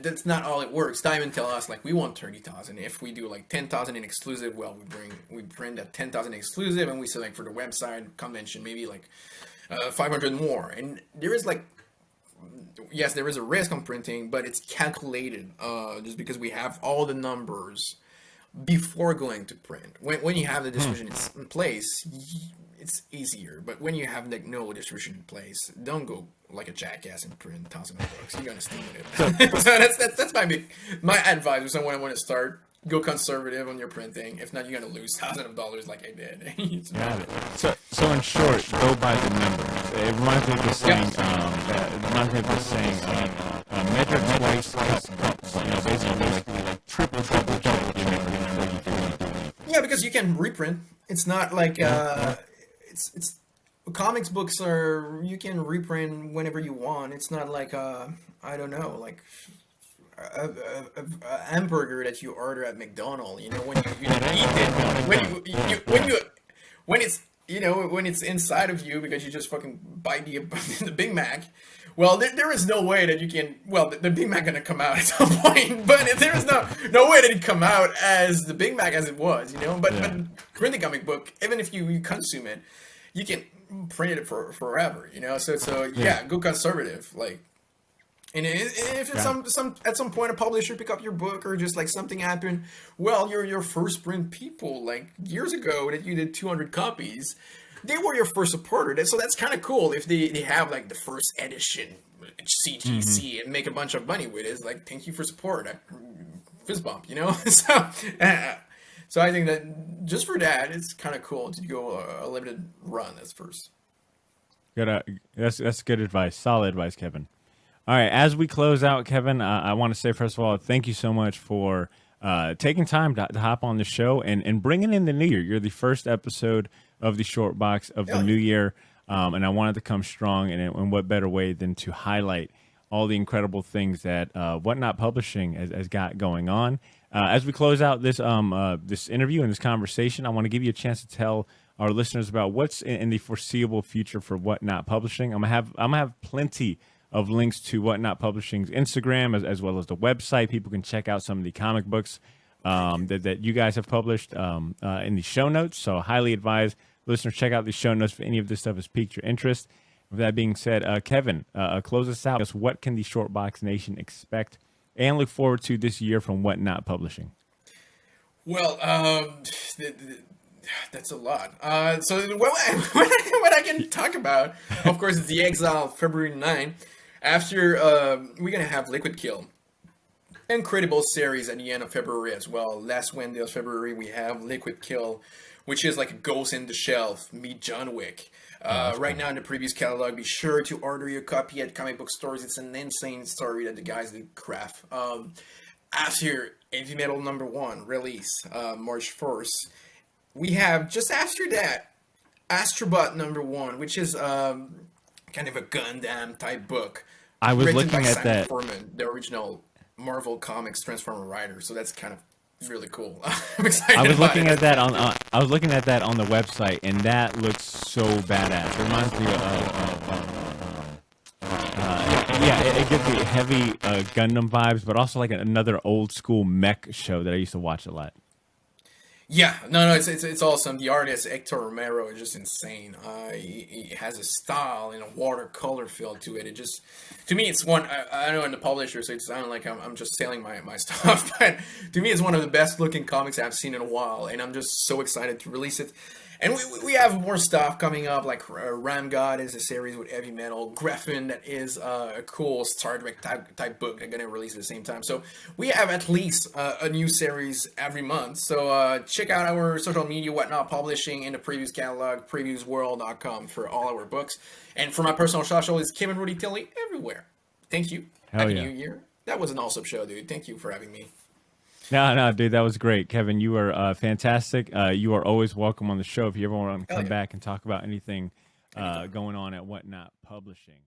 That's not all it works. Diamond tell us like we want 30,000. If we do like 10,000 in exclusive, well, we print that 10,000 exclusive, and we select for the website convention maybe like 500 more. And there is like, yes, there is a risk on printing, but it's calculated just because we have all the numbers before going to print. When you have the distribution in place, it's easier. But when you have like no distribution in place, don't go like a jackass and print thousands of books. You're gonna steal it. So that's my advice for someone who want to start. Go conservative on your printing. If not, you're gonna lose thousands of dollars like I did. Got it. So in short, go by the numbers. It reminds me of the saying. Measure twice, cut once. Basically like triple check. Yeah, because you can reprint. It's not like it's comics books are you can reprint whenever you want. It's not like I don't know, like a hamburger that you order at McDonald's. When you eat it, when it's inside of you because you just fucking bite the Big Mac. Well, there is no way that you can. Well, the Big Mac gonna come out at some point, but there is no way that it come out as the Big Mac as it was. But print a comic book, even if you consume it, you can print it for forever. So go conservative. Like, and if it's at some point a publisher pick up your book or just like something happened, well, your first print people like years ago that you did 200 copies. They were your first supporter, so that's kind of cool if they have like the first edition CGC and make a bunch of money with it. It's like, thank you for support, fist bump, So I think that just for that, it's kind of cool to go a limited run as first. That's good advice, solid advice, Kevin. All right, as we close out, Kevin, I want to say first of all, thank you so much for taking time to hop on the show and bringing in the new year. You're the first episode of the short box of the new year, and I wanted to come strong, and what better way than to highlight all the incredible things that WhatNot Publishing has got going on. As we close out this this interview and this conversation, I want to give you a chance to tell our listeners about what's in the foreseeable future for WhatNot Publishing. I'm gonna have plenty of links to WhatNot Publishing's Instagram as well as the website. People can check out some of the comic books that you guys have published in the show notes. So highly advise listeners check out the show notes if any of this stuff has piqued your interest. With that being said, Kevin, close us out. What can the Shortbox Nation expect and look forward to this year from WhatNot Publishing? Well, that's a lot. So what I can talk about, of course, is the Exiled February 9. After we're gonna have Liquid Kill. Incredible series at the end of February as well. Last Wednesday of February we have Liquid Kill, which is like a Ghost in the Shelf meet John Wick. that's Right cool. now in the previous catalog, be sure to order your copy at comic book stores. It's an insane story that the guys did craft. After Heavy Metal #1 release, March 1st, we have just after that Astrobot #1, which is kind of a Gundam type book I was written by looking at Simon that. Furman, the original Marvel Comics Transformer writer. So that's kind of really cool. I'm excited I was about looking it. at that on. I was looking at that on the website, and that looks so badass. It reminds me yeah, it gives me heavy Gundam vibes, but also like another old school mech show that I used to watch a lot. Yeah, no, it's awesome. The artist Hector Romero is just insane. He has a style and a watercolor feel to it. It just, to me, it's one. I know I'm the publisher, so it sounds like I'm just selling my stuff, but to me, it's one of the best looking comics I've seen in a while, and I'm just so excited to release it. And we have more stuff coming up, like Ram God is a series with heavy metal. Griffin, that is a cool Star Trek type book that's going to release at the same time. So we have at least a new series every month. So check out our social media, Whatnot Publishing, in the previews catalog, previewsworld.com for all our books. And for my personal social is Kim and Roditeli everywhere. Thank you. Hell Happy yeah. New Year. That was an awesome show, dude. Thank you for having me. No, dude, that was great, Kevin. You are fantastic. You are always welcome on the show if you ever want to Hell come yeah. back and talk about anything going on at Whatnot Publishing.